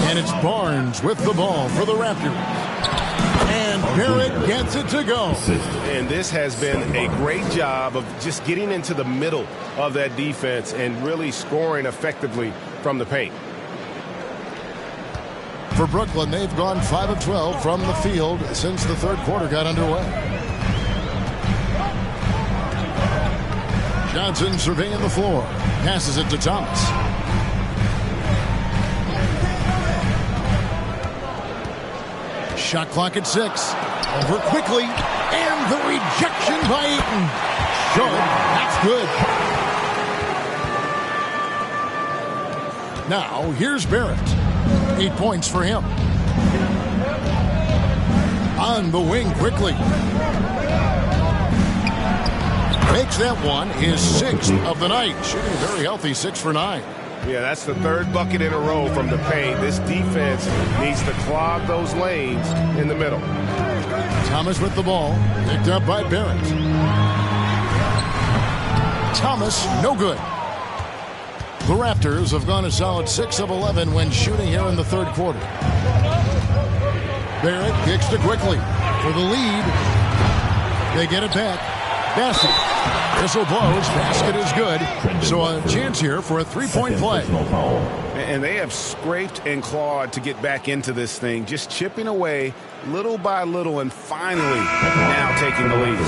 And it's Barnes with the ball for the Raptors. And Barrett gets it to go. And this has been a great job of just getting into the middle of that defense and really scoring effectively from the paint. For Brooklyn, they've gone 5 of 12 from the field since the third quarter got underway. Johnson surveying the floor. Passes it to Thomas. Shot clock at 6. Over quickly. And the rejection by Eaton. Short. That's good. Now, here's Barrett. 8 points for him. On the wing quickly. Makes that one his 6th of the night. Shooting a very healthy 6 for 9. Yeah, that's the third bucket in a row from the paint. This defense needs to clog those lanes in the middle. Thomas with the ball. Picked up by Barrett. Thomas, no good. The Raptors have gone a solid 6 of 11 when shooting here in the third quarter. Barrett kicks to quickly for the lead. They get it back. Bassey. Whistle blows. Basket is good. So a chance here for a three-point play. And they have scraped and clawed to get back into this thing, just chipping away little by little and finally now taking the lead.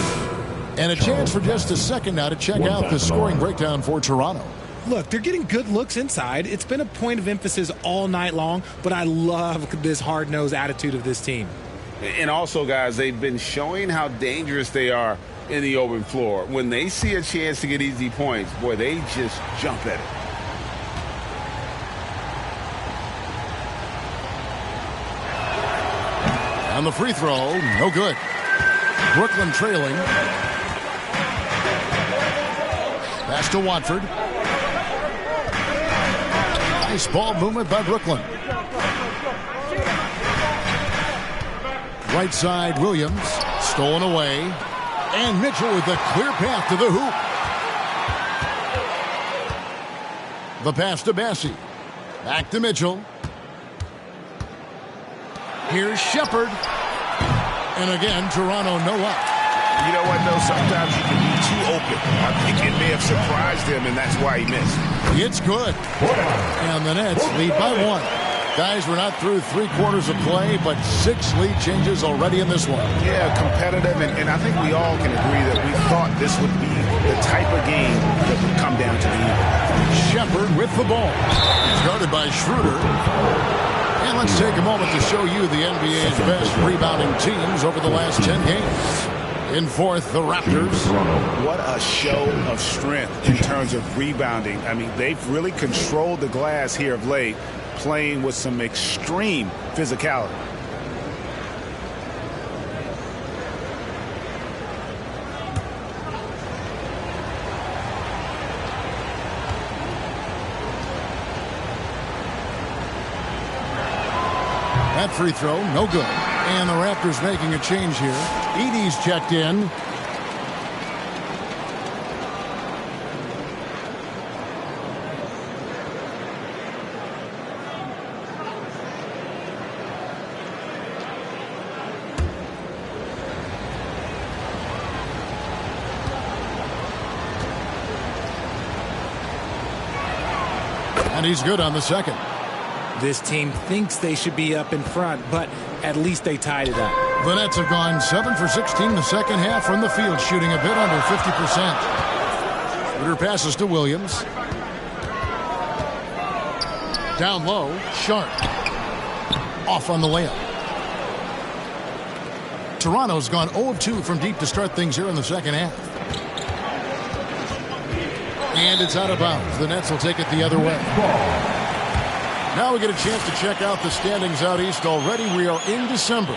And a chance for just a second now to check out the scoring breakdown for Toronto. Look, they're getting good looks inside. It's been a point of emphasis all night long, but I love this hard-nosed attitude of this team. And also, guys, they've been showing how dangerous they are in the open floor. When they see a chance to get easy points, boy, they just jump at it. On the free throw, no good. Brooklyn trailing. Pass to Watford. Nice ball movement by Brooklyn. Right side, Williams. Stolen away. And Mitchell with a clear path to the hoop. The pass to Bassey. Back to Mitchell. Here's Shepherd. And again, Toronto no up. You know what, though? Sometimes you can be too open. I think it may have surprised him, and that's why he missed. It's good. And the Nets lead by 1. Guys, we're not through 3 quarters of play, but 6 lead changes already in this one. Yeah, competitive, and I think we all can agree that we thought this would be the type of game that would come down to the end. Shepherd with the ball. Guarded by Schroeder. And let's take a moment to show you the NBA's best rebounding teams over the last 10 games. In fourth, the Raptors. What a show of strength in terms of rebounding. I mean, they've really controlled the glass here of late, playing with some extreme physicality. That free throw, no good. And the Raptors making a change here. Edey's checked in. And he's good on the second. This team thinks they should be up in front, but at least they tied it up. The Nets have gone 7 for 16 the second half from the field, shooting a bit under 50%. Schroeder passes to Williams. Down low, Sharp. Off on the layup. Toronto's gone 0 of 2 from deep to start things here in the second half. And it's out of bounds. The Nets will take it the other way. Now we get a chance to check out the standings out east. Already we are in December.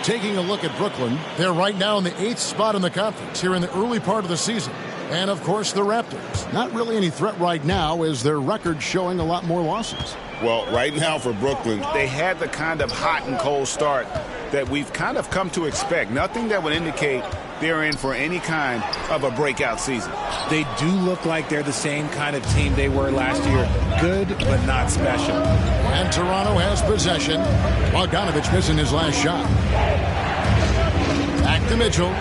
Taking a look at Brooklyn, they're right now in the 8th spot in the conference here in the early part of the season. And, of course, the Raptors. Not really any threat right now, as their record showing a lot more losses. Well, right now for Brooklyn, they had the kind of hot and cold start that we've kind of come to expect. Nothing that would indicate they're in for any kind of a breakout season. They do look like they're the same kind of team they were last year. Good, but not special. And Toronto has possession. Bogdanovich missing his last shot. Back to Mitchell.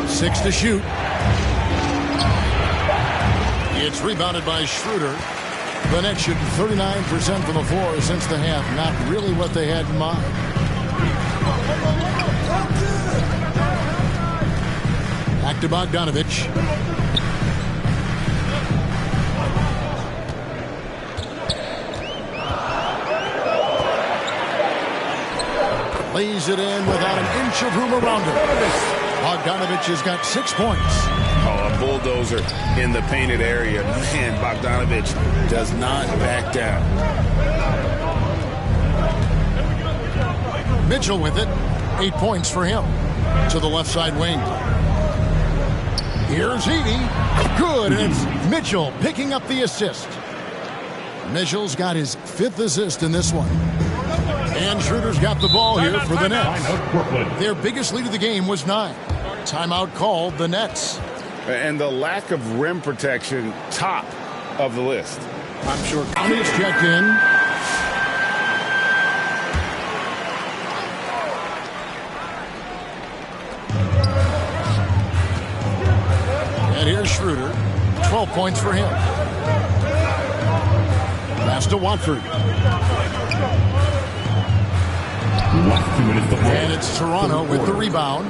Six to shoot. It's rebounded by Schroeder. The Nets shooting 39% from the floor since the half. Not really what they had in mind. Back to Bogdanovich. Lays it in without an inch of room around him. Bogdanovich has got 6 points. Oh, a bulldozer in the painted area. Man, Bogdanovich does not back down. Mitchell with it. 8 points for him. To the left side wing. Here's Edey. Good, and it's Mitchell picking up the assist. Mitchell's got his 5th assist in this one. And Schroeder's got the ball here for the Nets. Their biggest lead of the game was 9. Timeout called the Nets. And the lack of rim protection, top of the list. I'm sure County's checked in. And here's Schroeder. 12 points for him. Pass to Watford. And it's Toronto with the rebound.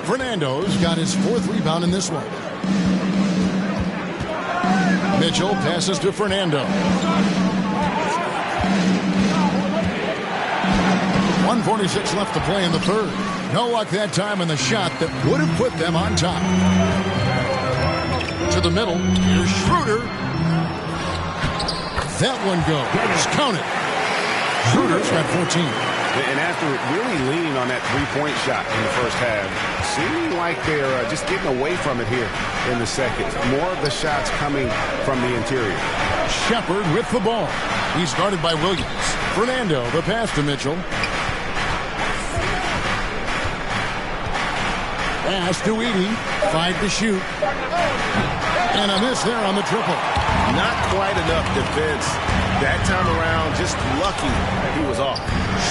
Fernando's got his 4th rebound in this one. Mitchell passes to Fernando. 1:46 left to play in the third. No luck that time in the shot that would have put them on top. To the middle. Here's Schroeder. That one goes. Count it. Schroeder's got 14. And after really leaning on that three-point shot in the first half, seeming like they're just getting away from it here in the second. More of the shots coming from the interior. Shepard with the ball. He's guarded by Williams. Fernando, the pass to Mitchell. Pass to Edey. 5 to shoot. And a miss there on the triple. Not quite enough defense. That time around, just lucky he was off.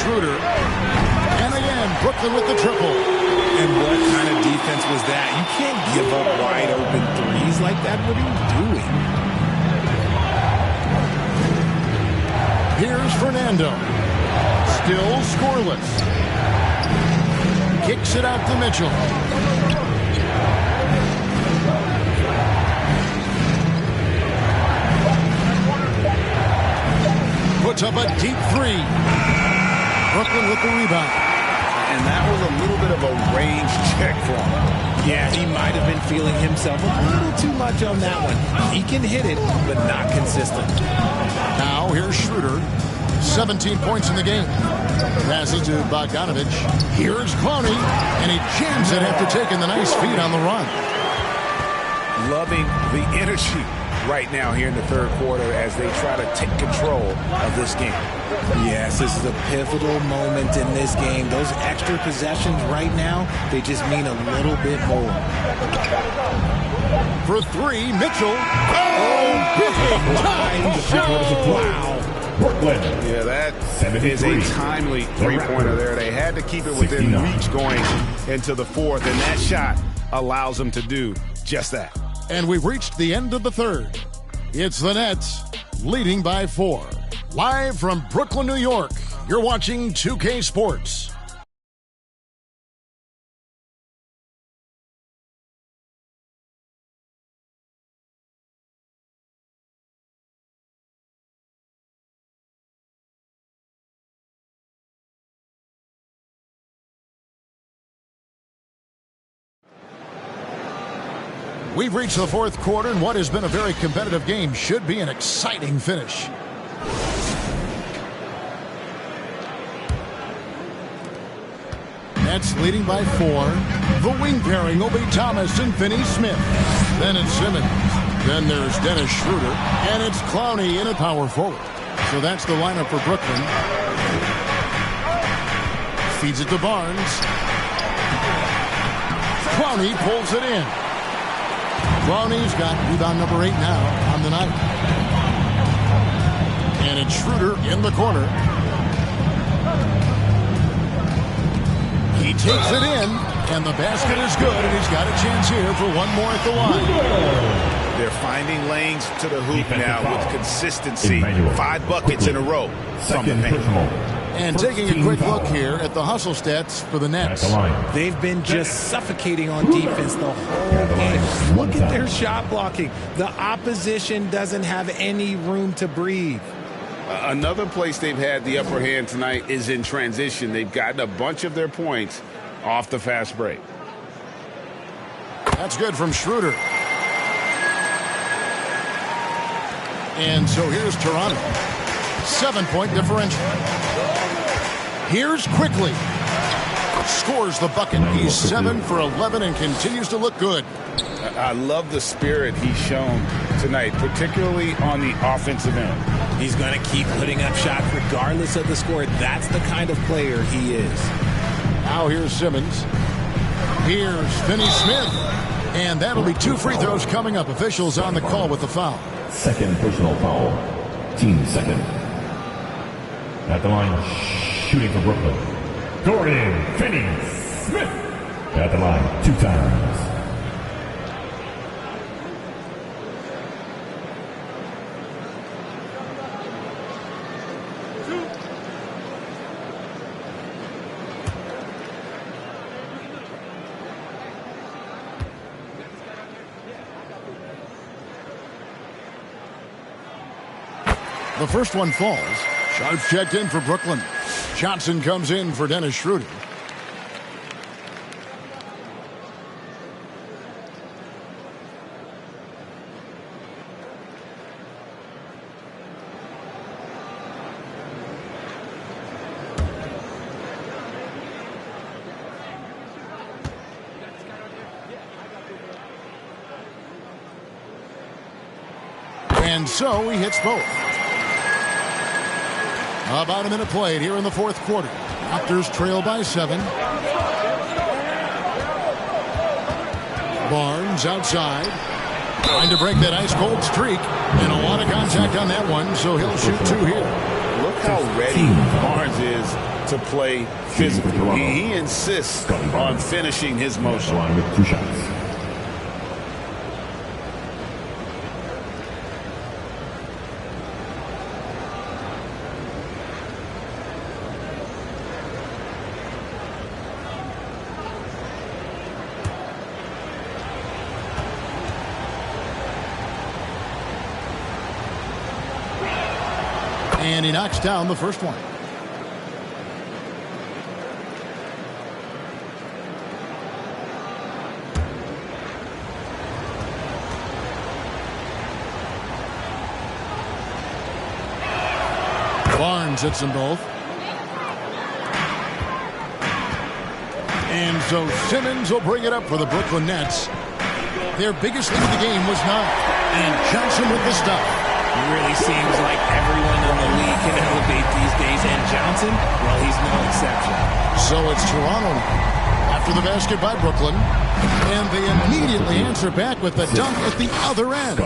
Schroeder. And again, Brooklyn with the triple. And what kind of defense was that? You can't give up wide open threes like that. What are you doing? Here's Fernando. Still scoreless. Kicks it out to Mitchell. Puts up a deep 3. Brooklyn with the rebound. And that was a little bit of a range check for him. Yeah, he might have been feeling himself a little too much on that one. He can hit it, but not consistent. Now here's Schroeder. 17 points in the game. Passes to Bogdanovich. Here's Clowney. And he jams it after taking the nice feed on the run. Loving the energy right now here in the third quarter as they try to take control of this game. Yes, this is a pivotal moment in this game. Those extra possessions right now, they just mean a little bit more. For 3, Mitchell. Oh, big time shot. Wow. Brooklyn. Yeah, that is a timely three-pointer there. They had to keep it within reach going into the fourth, and that shot allows them to do just that. And we've reached the end of the third. It's the Nets leading by 4. Live from Brooklyn, New York, you're watching 2K Sports. We've reached the fourth quarter, and what has been a very competitive game should be an exciting finish. Nets leading by 4. The wing pairing will be Thomas and Finney Smith. Then it's Simmons. Then there's Dennis Schroeder. And it's Clowney in at power forward. So that's the lineup for Brooklyn. Feeds it to Barnes. Clowney pulls it in. Clowney's got rebound number 8 now on the night. And it's Schroeder in the corner. He takes it in, and the basket is good, and he's got a chance here for one more at the line. They're finding lanes to the hoop now with consistency. 5 buckets in a row from the paint. And taking a quick look here at the hustle stats for the Nets. They've been just suffocating on defense the whole game. Look at their shot blocking. The opposition doesn't have any room to breathe. Another place they've had the upper hand tonight is in transition. They've gotten a bunch of their points off the fast break. That's good from Schroeder. And so here's Toronto. 7-point differential. Here's Quickly. Scores the bucket. He's 7 for 11 and continues to look good. I love the spirit he's shown tonight, particularly on the offensive end. He's going to keep putting up shots regardless of the score. That's the kind of player he is. Now here's Simmons. Here's Finney Smith. And that'll be 2 free throws coming up. Officials on the call with the foul. Second personal foul. Team second. At the line, shooting for Brooklyn. Dorian Finney-Smith. At the line 2 times. The first one falls. Sharps checked in for Brooklyn. Johnson comes in for Dennis Schroeder. And so he hits both. About a minute played here in the fourth quarter. Raptors trail by 7. Barnes outside. Trying to break that ice-cold streak. And a lot of contact on that one, so he'll shoot 2 here. Look how ready Barnes is to play physically. He insists on finishing his motion. With 2 shots. And he knocks down the first one. Barnes hits them both. And so Simmons will bring it up for the Brooklyn Nets. Their biggest lead of the game was 9. And Johnson with the stop. It really seems like everyone in the league can elevate these days, and Johnson, well, he's no exception. So it's Toronto now, after the basket by Brooklyn, and they immediately answer back with the dunk at the other end.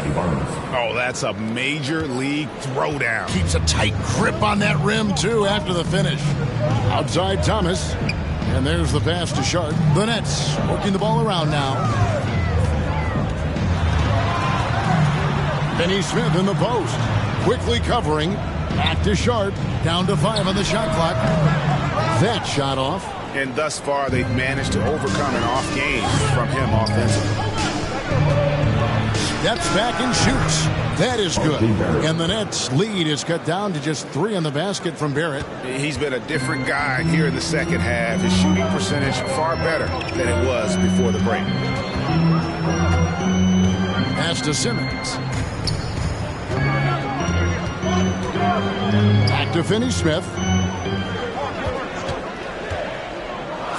Oh, that's a major league throwdown. Keeps a tight grip on that rim, too, after the finish. Outside Thomas, and there's the pass to Sharp. The Nets working the ball around now. Finney Smith in the post. Quickly covering. Back to Sharp. Down to 5 on the shot clock. That shot off. And thus far, they've managed to overcome an off game from him offensively. Steps back and shoots. That is good. And the Nets' lead is cut down to just 3 on the basket from Barrett. He's been a different guy here in the second half. His shooting percentage far better than it was before the break. Pass to Simmons. Back to Finney Smith.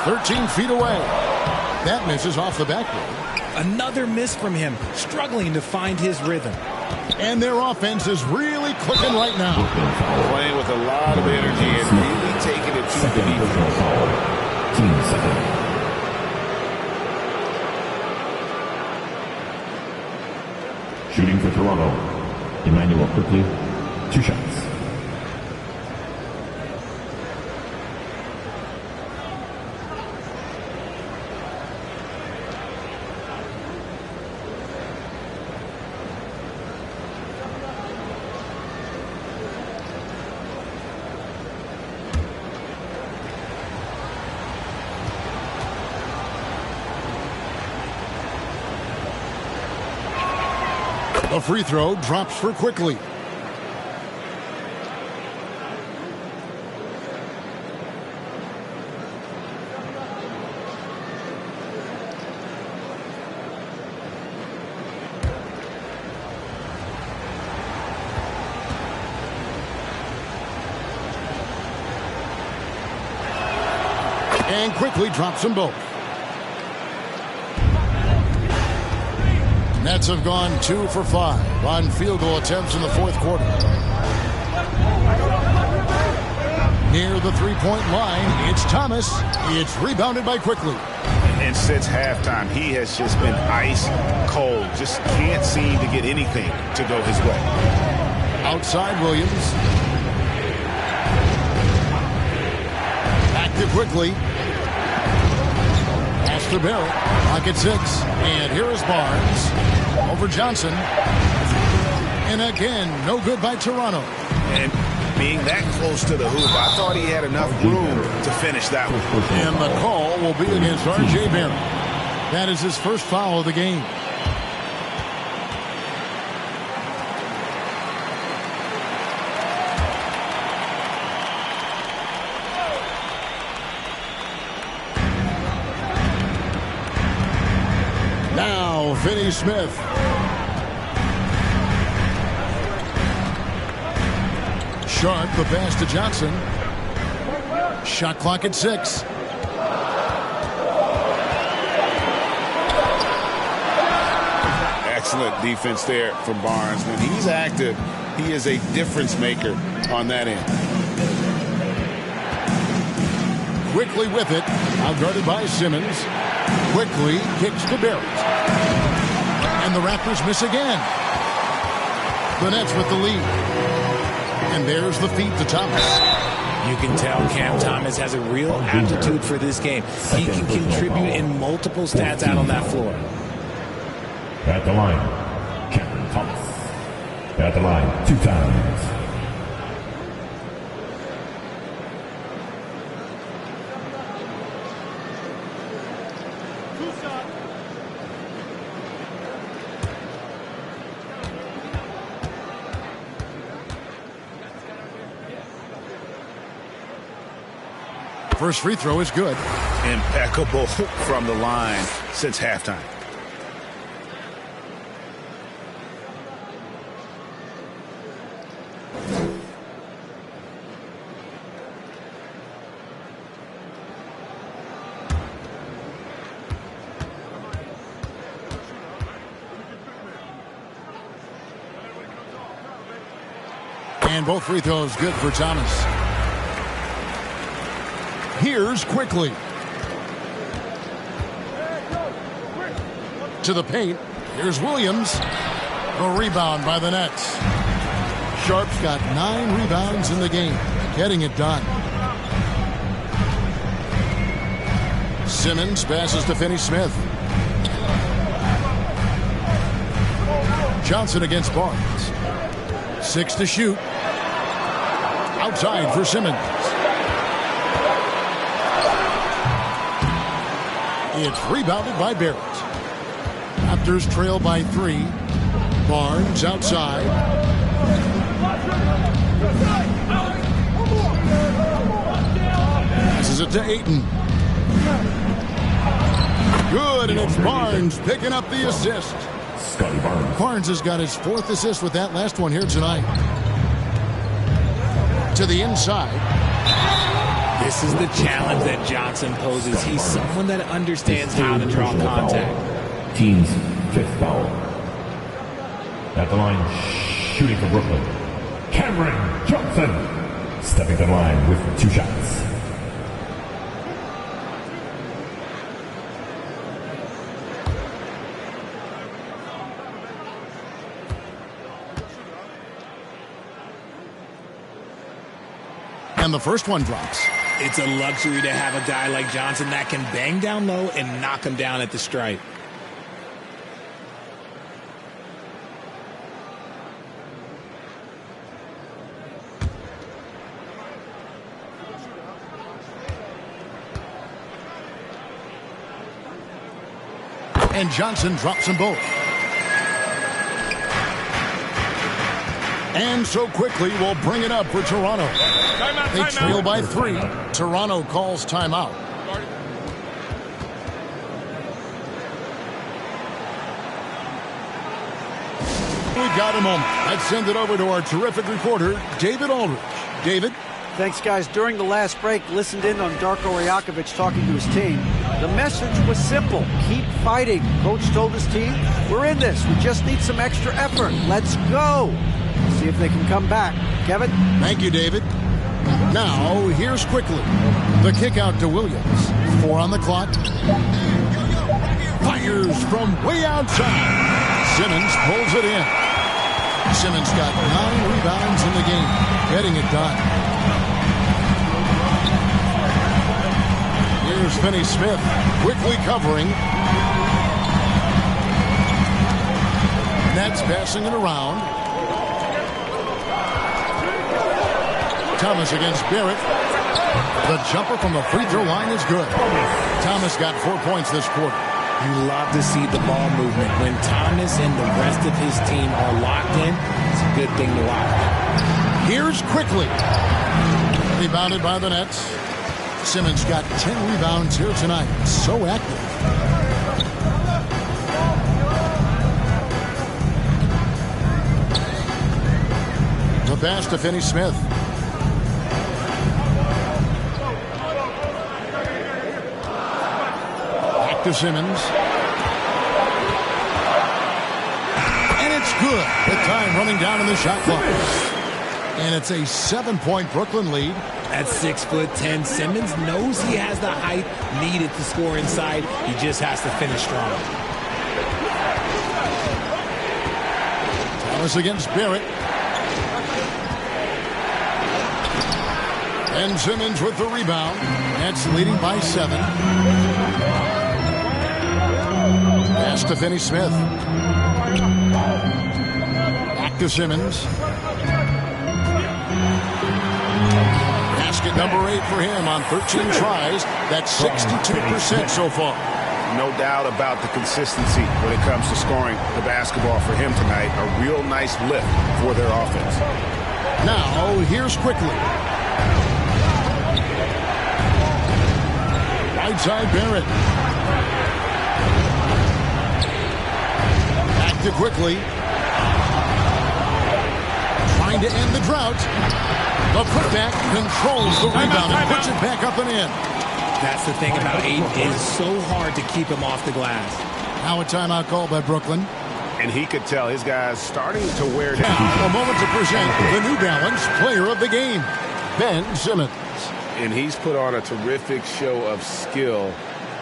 13 feet away. That misses off the backboard. Another miss from him, struggling to find his rhythm. And their offense is really clicking right now. Playing with a lot of energy and really taking it to the defense. Team second. Shooting for Toronto, Emmanuel quickly, 2 shots. The free throw drops for Quickly. And Quickly drops them both. Nets have gone 2 for 5 on field goal attempts in the fourth quarter. Near the three-point line, it's Thomas. It's rebounded by Quickly. And since halftime, he has just been ice cold. Just can't seem to get anything to go his way. Outside Williams. Back to Quickly. Pass to Barrett. Pocket 6. And here is Barnes. Over Johnson. And again, no good by Toronto. And being that close to the hoop, I thought he had enough room to finish that one. And the call will be against R.J. Barrett. That is his first foul of the game. Now, Finney Smith. Sharp, the pass to Johnson. Shot clock at 6. Excellent defense there from Barnes. When he's active, he is a difference maker on that end. Quickly with it. Outguarded by Simmons. Quickly kicks to Barrett. And the Raptors miss again. The Nets with the lead. And there's the feed to Thomas. You can tell Cam Thomas has a real aptitude for this game. He can contribute in multiple stats out on that floor. At the line, Cam Thomas. At the line, 2 times. First free throw is good. Impeccable from the line since halftime. And both free throws good for Thomas. Here's Quickly. To the paint. Here's Williams. The rebound by the Nets. Sharp's got 9 rebounds in the game. Getting it done. Simmons passes to Finney Smith. Johnson against Barnes. 6 to shoot. Outside for Simmons. It's rebounded by Barrett. Raptors trail by 3. Barnes outside. Passes it to Ayton. Good, and it's Barnes picking up the assist. Scotty Barnes. Barnes has got his 4th assist with that last one here tonight. To the inside. This This is the challenge that Johnson poses. He's someone that understands how to draw contact. Team's 5th foul. At the line, shooting for Brooklyn, Cameron Johnson. Stepping to the line with 2 shots. And the first one drops. It's a luxury to have a guy like Johnson that can bang down low and knock him down at the stripe. And Johnson drops them both. And so quickly we'll bring it up for Toronto. They trail by 3. Toronto calls timeout. We've got a moment. Let's send it over to our terrific reporter, David Aldridge. David? Thanks, guys. During the last break, listened in on Darko Rajakovic talking to his team. The message was simple. Keep fighting. Coach told his team, we're in this. We just need some extra effort. Let's go. See if they can come back. Kevin? Thank you, David. Now, here's quickly. The kick out to Williams. 4 on the clock. Fires from way outside. Simmons pulls it in. Simmons got 9 rebounds in the game, getting it done. Here's Finney-Smith quickly covering. Nets passing it around. Thomas against Barrett. The jumper from the free throw line is good. Thomas got 4 points this quarter. You love to see the ball movement. When Thomas and the rest of his team are locked in, it's a good thing to watch. Here's quickly. Rebounded by the Nets. Simmons got 10 rebounds here tonight. So active. The pass to Finney-Smith. Back to Simmons. And it's good. With time running down in the shot clock. And it's a 7-point Brooklyn lead. At 6'10", Simmons knows he has the height needed to score inside. He just has to finish strong. Thomas against Barrett. And Simmons with the rebound. Nets leading by 7. Pass to Finney-Smith. Back to Simmons. Basket number 8 for him on 13 tries. That's 62% so far. No doubt about the consistency when it comes to scoring the basketball for him tonight. A real nice lift for their offense. Now, here's quickly. Right side Barrett. Back to quickly. Trying to end the drought. The putback controls the rebound and puts it back up and in. That's the thing about Aiden. It is so hard to keep him off the glass. Now a timeout called by Brooklyn. And he could tell his guys starting to wear down. Now, a moment to present the New Balance Player of the Game, Ben Simmons. And he's put on a terrific show of skill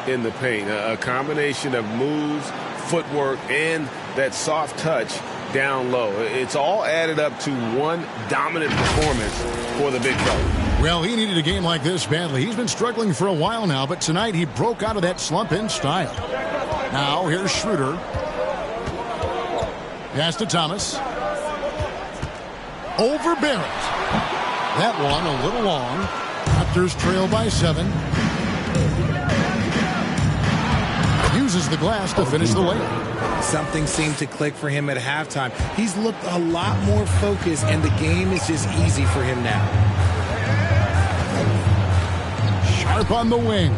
in the paint. A combination of moves, footwork, and that soft touch down low. It's all added up to one dominant performance for the big fella. Well, he needed a game like this badly. He's been struggling for a while now, but tonight he broke out of that slump in style. Now, here's Schroeder. Pass to Thomas. Over Barrett. That one a little long. Raptors trail by 7. Uses the glass to finish the layup. Something seemed to click for him at halftime. He's looked a lot more focused, and the game is just easy for him now. Sharp on the wing.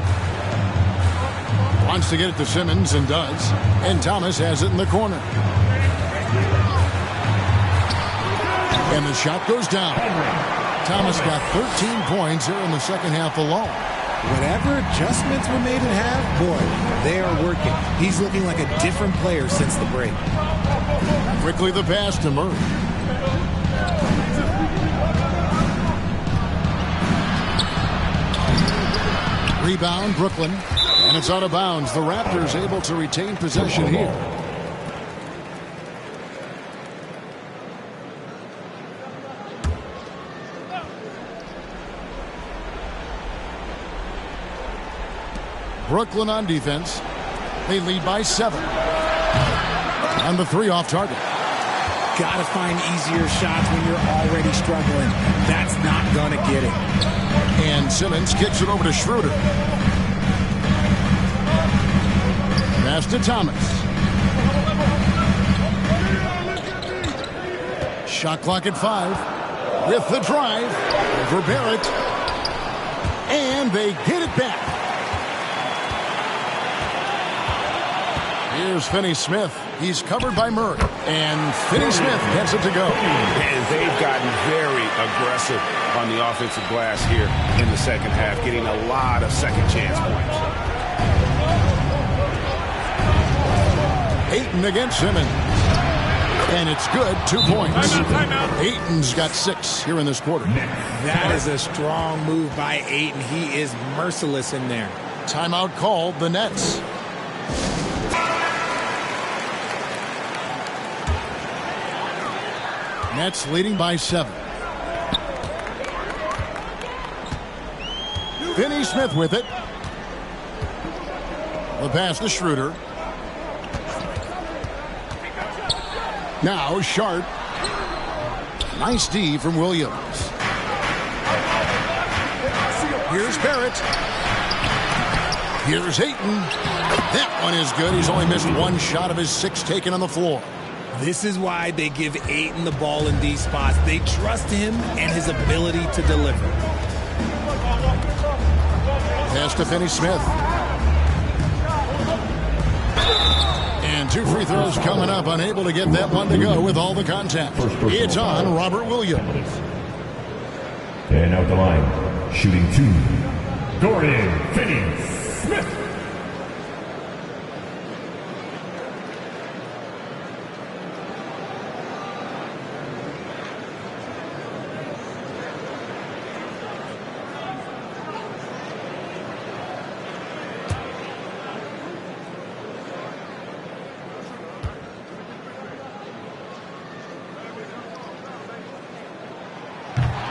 Wants to get it to Simmons and does. And Thomas has it in the corner. And the shot goes down. Thomas got 13 points here in the second half alone. Whatever adjustments were made at half, boy, they are working. He's looking like a different player since the break. Quickly the pass to Murray. Rebound, Brooklyn. And it's out of bounds. The Raptors able to retain possession here. Brooklyn on defense. They lead by 7. And the 3 off target. Gotta find easier shots when you're already struggling. That's not gonna get it. And Simmons kicks it over to Schroeder. Pass to Thomas. Shot clock at 5. With the drive. Over Barrett. And they get it back. Here's Finney-Smith. He's covered by Murray. And Finney-Smith gets it to go. And they've gotten very aggressive on the offensive glass here in the second half, getting a lot of second chance points. Ayton against Simmons. And it's good. 2 points. Ayton's got 6 here in this quarter. That is a strong move by Ayton. He is merciless in there. Timeout called, the Nets. Nets leading by 7. Finney-Smith with it. The pass to Schroeder. Now Sharp. Nice D from Williams. Here's Barrett. Here's Ayton. That one is good. He's only missed 1 shot of his 6 taken on the floor. This is why they give Ayton the ball in these spots. They trust him and his ability to deliver. Pass to Finney-Smith. And 2 free throws coming up. Unable to get that one to go with all the contact. It's on Robert Williams. And out the line, shooting 2, Dorian Finney-Smith.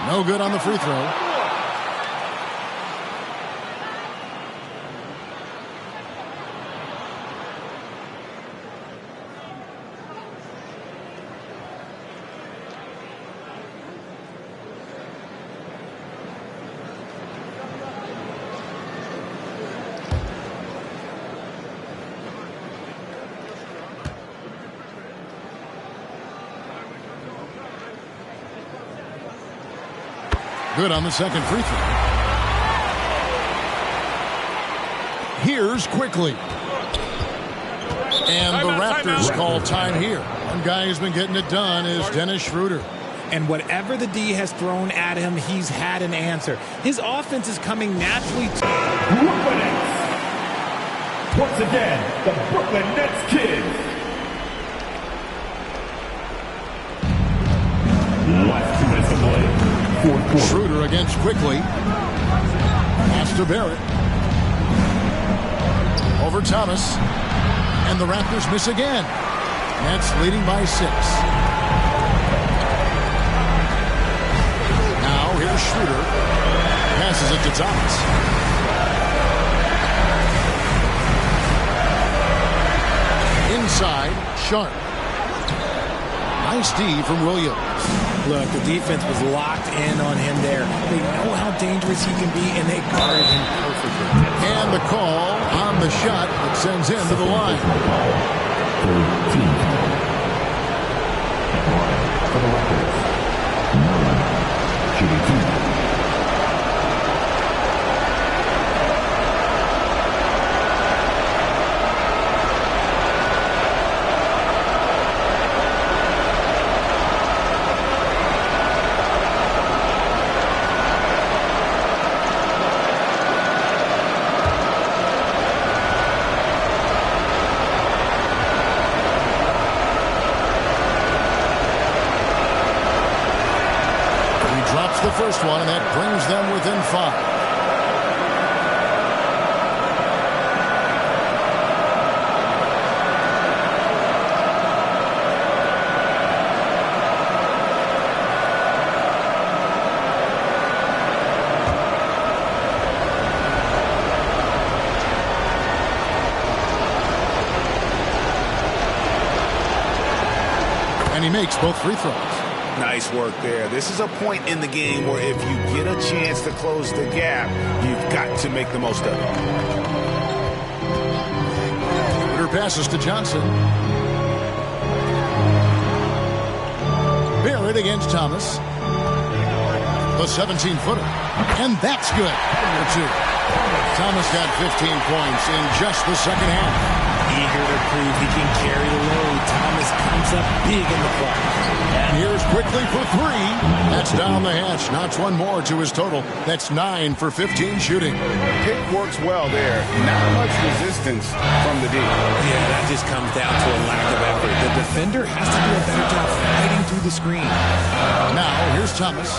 No good on the free throw. Good on the second free throw. Here's Quickly. And the Raptors call time here. One guy who's been getting it done is Dennis Schroeder. And whatever the D has thrown at him, he's had an answer. His offense is coming naturally to Brooklyn Nets. Once again, the Brooklyn Nets kids. Last 2 minutes to play. Fourth quarter. Schroeder against Quickly. Pass to Barrett. Over Thomas. And the Raptors miss again. Nets leading by 6. Now here's Schroeder. Passes it to Thomas. Inside, Sharp. Nice D from Williams. Look, the defense was locked in on him there. They know how dangerous he can be, and they guarded him perfectly. And the call on the shot that sends him to the line. For the Raptors, shooting 2. the first one, and that brings them within 5. And he makes both free throws. Nice work there. This is a point in the game where if you get a chance to close the gap, you've got to make the most of it. Twitter passes to Johnson. Barrett against Thomas. The 17-footer. And that's good. For 2. Thomas got 15 points in just the second half. Eager to prove he can carry the load. Thomas comes up big in the clutch. And here's quickly for 3. That's down the hatch. Knocks one more to his total. That's 9 for 15 shooting. Pick works well there. Not much resistance from the D. Yeah, that just comes down to a lack of effort. The defender has to do a better job fighting through the screen. Now, here's Thomas.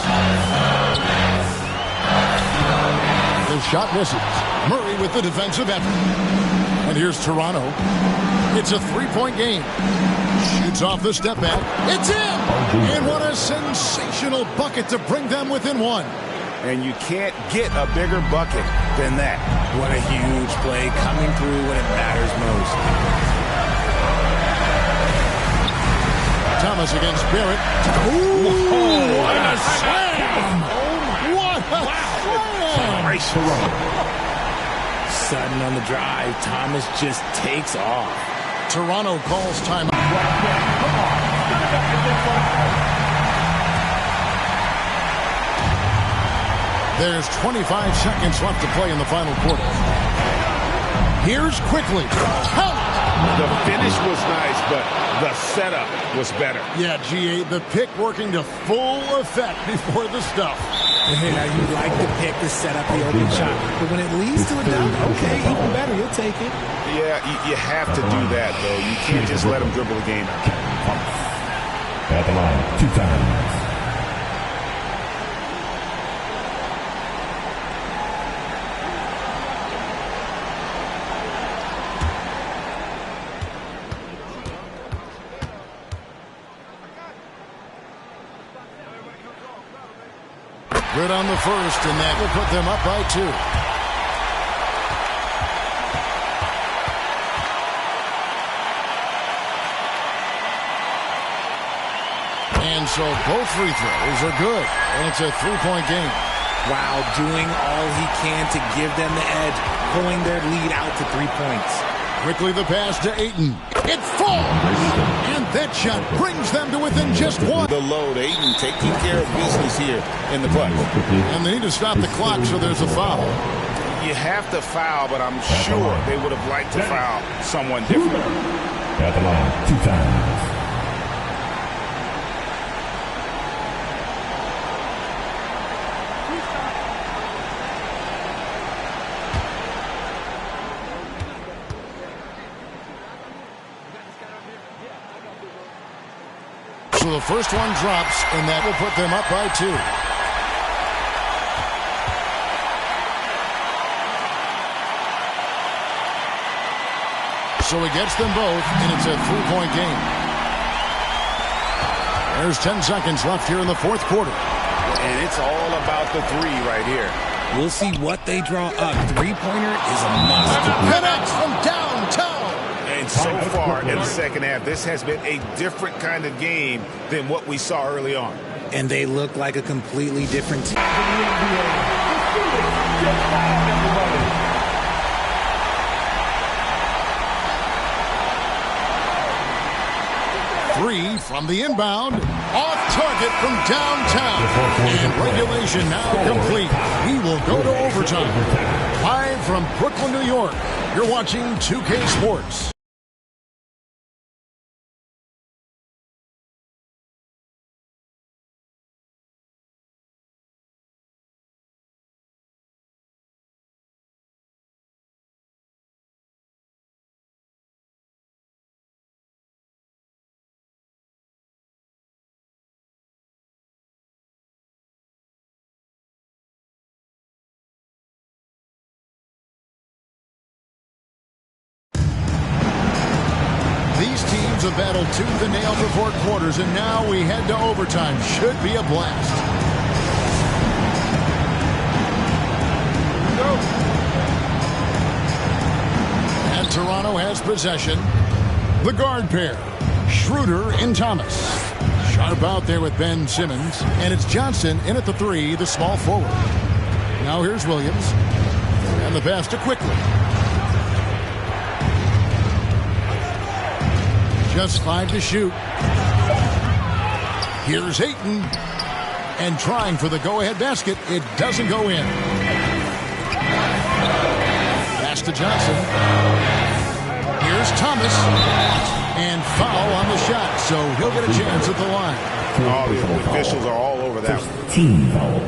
The shot misses. Murray with the defensive effort. And here's Toronto. It's a 3-point game. Shoots off the step back. It's in! And what a sensational bucket to bring them within 1. And you can't get a bigger bucket than that. What a huge play coming through when it matters most. Thomas against Barrett. Ooh, what a slam! What a slam! Sudden on the drive, Thomas just takes off. Toronto calls timeout. There's 25 seconds left to play in the final quarter. Here's quickly. The finish was nice, but the setup was better. Yeah, GA, the pick working to full effect before the stuff. Yeah, you like the pick to set up the open shot, but when it leads to a dunk, okay, even better, you'll take it. Yeah, you have to do that, though. You can't just let him dribble the game out. At the line, 2 times. Good on the first, and that will put them up by 2. And so both free throws are good, and it's a 3-point game. Wow, doing all he can to give them the edge, pulling their lead out to 3 points. Quickly the pass to Ayton. It falls! And that shot brings them to within just 1. The load, Ayton taking care of business here in the clutch. And they need to stop the clock, so there's a foul. You have to foul, but I'm sure they would have liked to foul someone different. At the line, 2 times. So the first one drops, and that will put them up by 2. So he gets them both, and it's a 3-point game. There's 10 seconds left here in the fourth quarter. And it's all about the 3 right here. We'll see what they draw up. 3-pointer is a must. Connects from downtown. And so far in the second half, this has been a different kind of game than what we saw early on. And they look like a completely different team. 3 from the inbound. Off target from downtown. And regulation now complete. We will go to overtime. Live from Brooklyn, New York, you're watching 2K Sports. was a battle tooth and nail for 4 quarters, and now we head to overtime. Should be a blast. And Toronto has possession. The guard pair, Schroeder and Thomas. Sharp out there with Ben Simmons. And it's Johnson in at the 3, the small forward. Now here's Williams. And the pass to Quickly. Just 5 to shoot. Here's Ayton. And trying for the go-ahead basket. It doesn't go in. Pass to Johnson. Here's Thomas. And foul on the shot. So he'll get a chance at the line. Oh, the officials are all over that one. Team foul.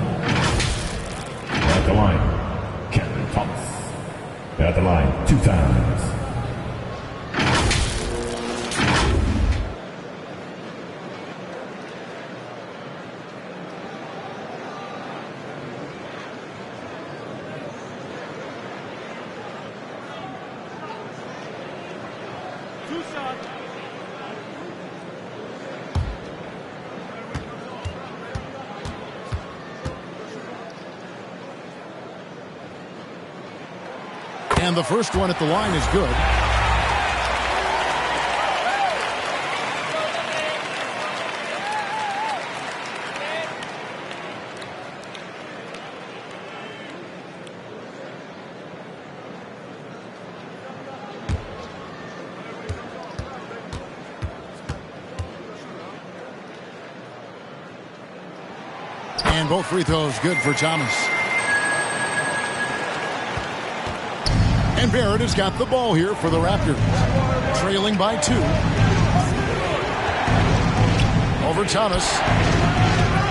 At the line, Kevin Thomas. At the line, 2 times. And the first one at the line is good. And both free throws good for Thomas. And Barrett has got the ball here for the Raptors. Trailing by 2. Over Thomas.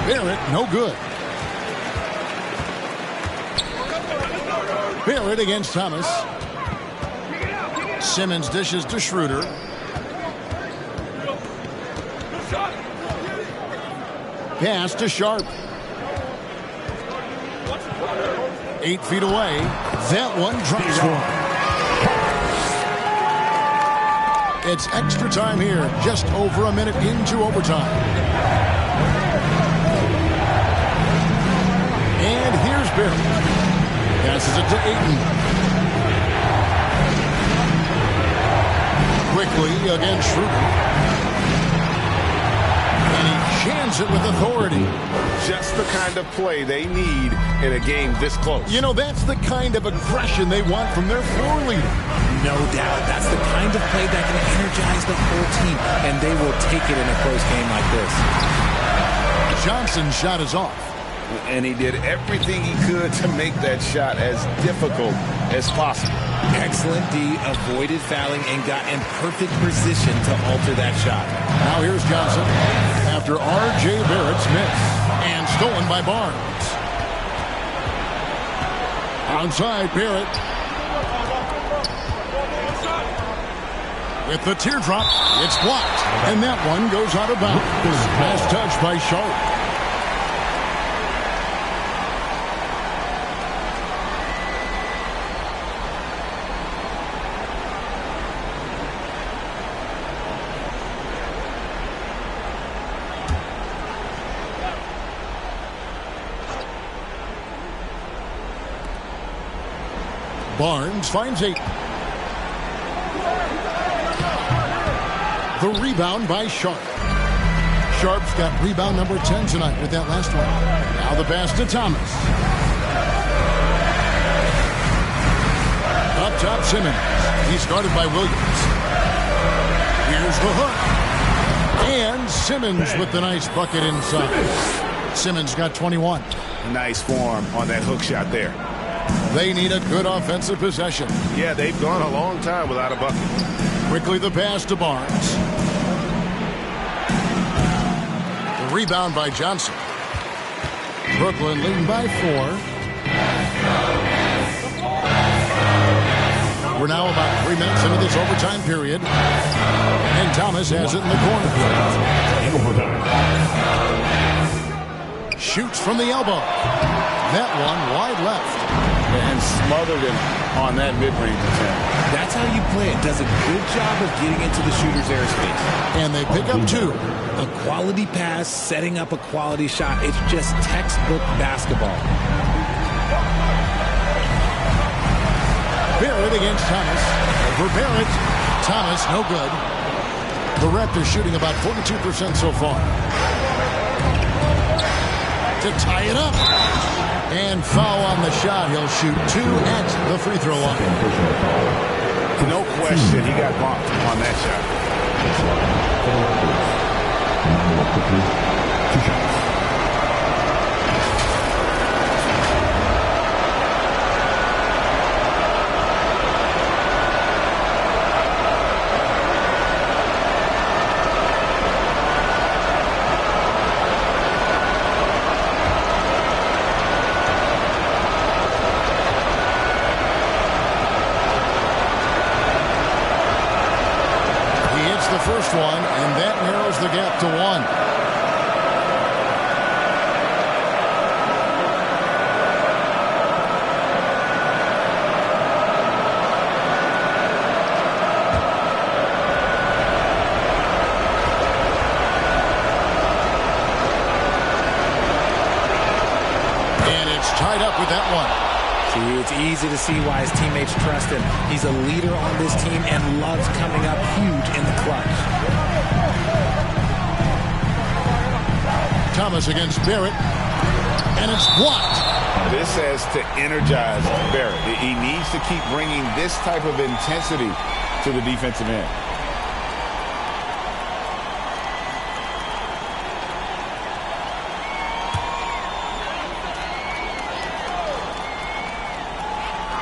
Barrett, no good. Barrett against Thomas. Simmons dishes to Schroeder. Pass to Sharp. 8 feet away. That one drops one. It's extra time here, just over a minute into overtime. And here's Barrett. Passes it to Ayton. Quickly against Schroeder. And he jams it with authority. Just the kind of play they need in a game this close. You know, that's the kind of aggression they want from their floor leader. No doubt. That's the kind of play that can energize the whole team, and they will take it in a close game like this. Johnson's shot is off. And he did everything he could to make that shot as difficult as possible. Excellent D, avoided fouling, and got in perfect position to alter that shot. Now here's Johnson after R.J. Barrett's miss. And stolen by Barnes. Onside, Barrett. With the teardrop, it's blocked. And that one goes out of bounds. Last touch by Sharp. Barnes finds 8. The rebound by Sharp. Sharp's got rebound number 10 tonight with that last one. Now the pass to Thomas. Up top, Simmons. He's guarded by Williams. Here's the hook. And Simmons with the nice bucket inside. Simmons got 21. Nice form on that hook shot there. They need a good offensive possession. Yeah, they've gone a long time without a bucket. Quickly the pass to Barnes. The rebound by Johnson. Brooklyn leading by 4. We're now about 3 minutes into this overtime period. And Thomas has it in the corner. Shoots from the elbow. that one wide left. And smothered him on that mid-range attempt. That's how you play it. Does a good job of getting into the shooter's airspace. And they pick up 2. A quality pass, setting up a quality shot. It's just textbook basketball. Barrett against Thomas. Over Barrett. Thomas, no good. The Raptors shooting about 42% so far. To tie it up. And foul on the shot. He'll shoot 2 at the free throw line. No question he got bumped on that shot. 2 shots. First one, and that narrows the gap to 1. And it's tied up with that one. See, it's easy to see why his teammates trust him. He's a leader on this team and loves coming up huge in the clutch. Thomas against Barrett, and it's blocked. This has to energize Barrett. He needs to keep bringing this type of intensity to the defensive end.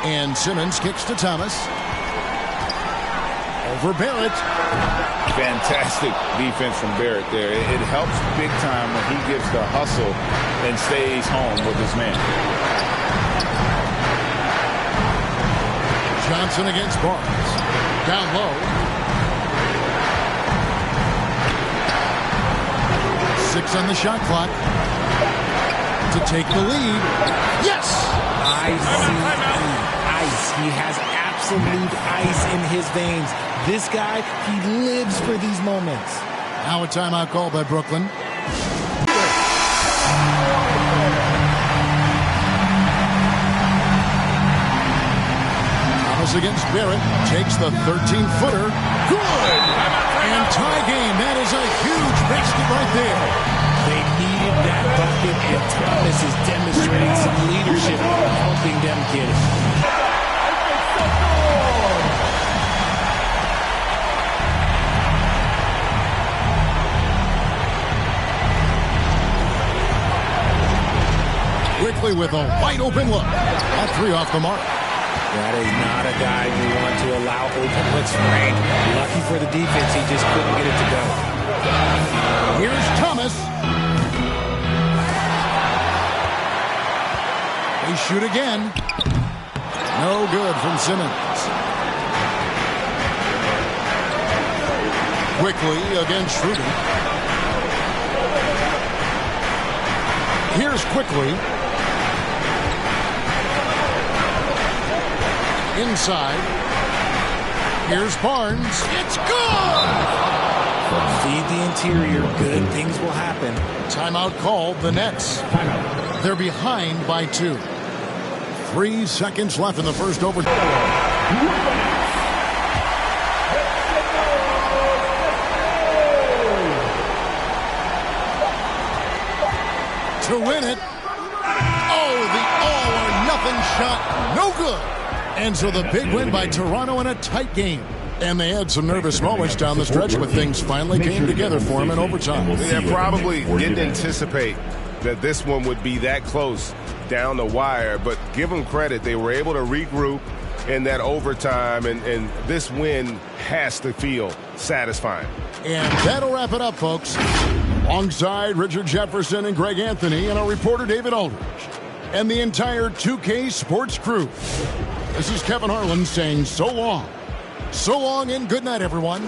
And Simmons kicks to Thomas. Over Barrett. Fantastic defense from Barrett there. It helps big time when he gives the hustle and stays home with his man. Johnson against Barnes. Down low. 6 on the shot clock. To take the lead. Yes! Ice. He has absolute ice in his veins. This guy, he lives for these moments. Now a timeout call by Brooklyn. Thomas against Barrett. Takes the 13-footer. Good! And tie game. That is a huge basket right there. They needed that bucket, and Thomas is demonstrating some leadership, helping them get it. Quickly with a wide open look. A 3 off the mark. That is not a guy you want to allow open looks range. Lucky for the defense, he just couldn't get it to go. Here's Thomas. They shoot again. No good from Simmons. Quickly against Schroeder. Here's Quickly. Inside. Here's Barnes. It's good! Feed the interior. Good things will happen. Timeout called. The Nets. They're behind by 2. 3 seconds left in the first overtime. To win it. Oh, the all-or-nothing shot. No good. And so the big win by Toronto in a tight game. And they had some nervous moments down the stretch, but things finally came together for them in overtime. They probably didn't anticipate that this one would be that close down the wire, but give them credit. They were able to regroup in that overtime, and this win has to feel satisfying. And that'll wrap it up, folks. Alongside Richard Jefferson and Greg Anthony and our reporter David Aldridge and the entire 2K Sports crew. This is Kevin Harlan saying so long. So long and good night, everyone.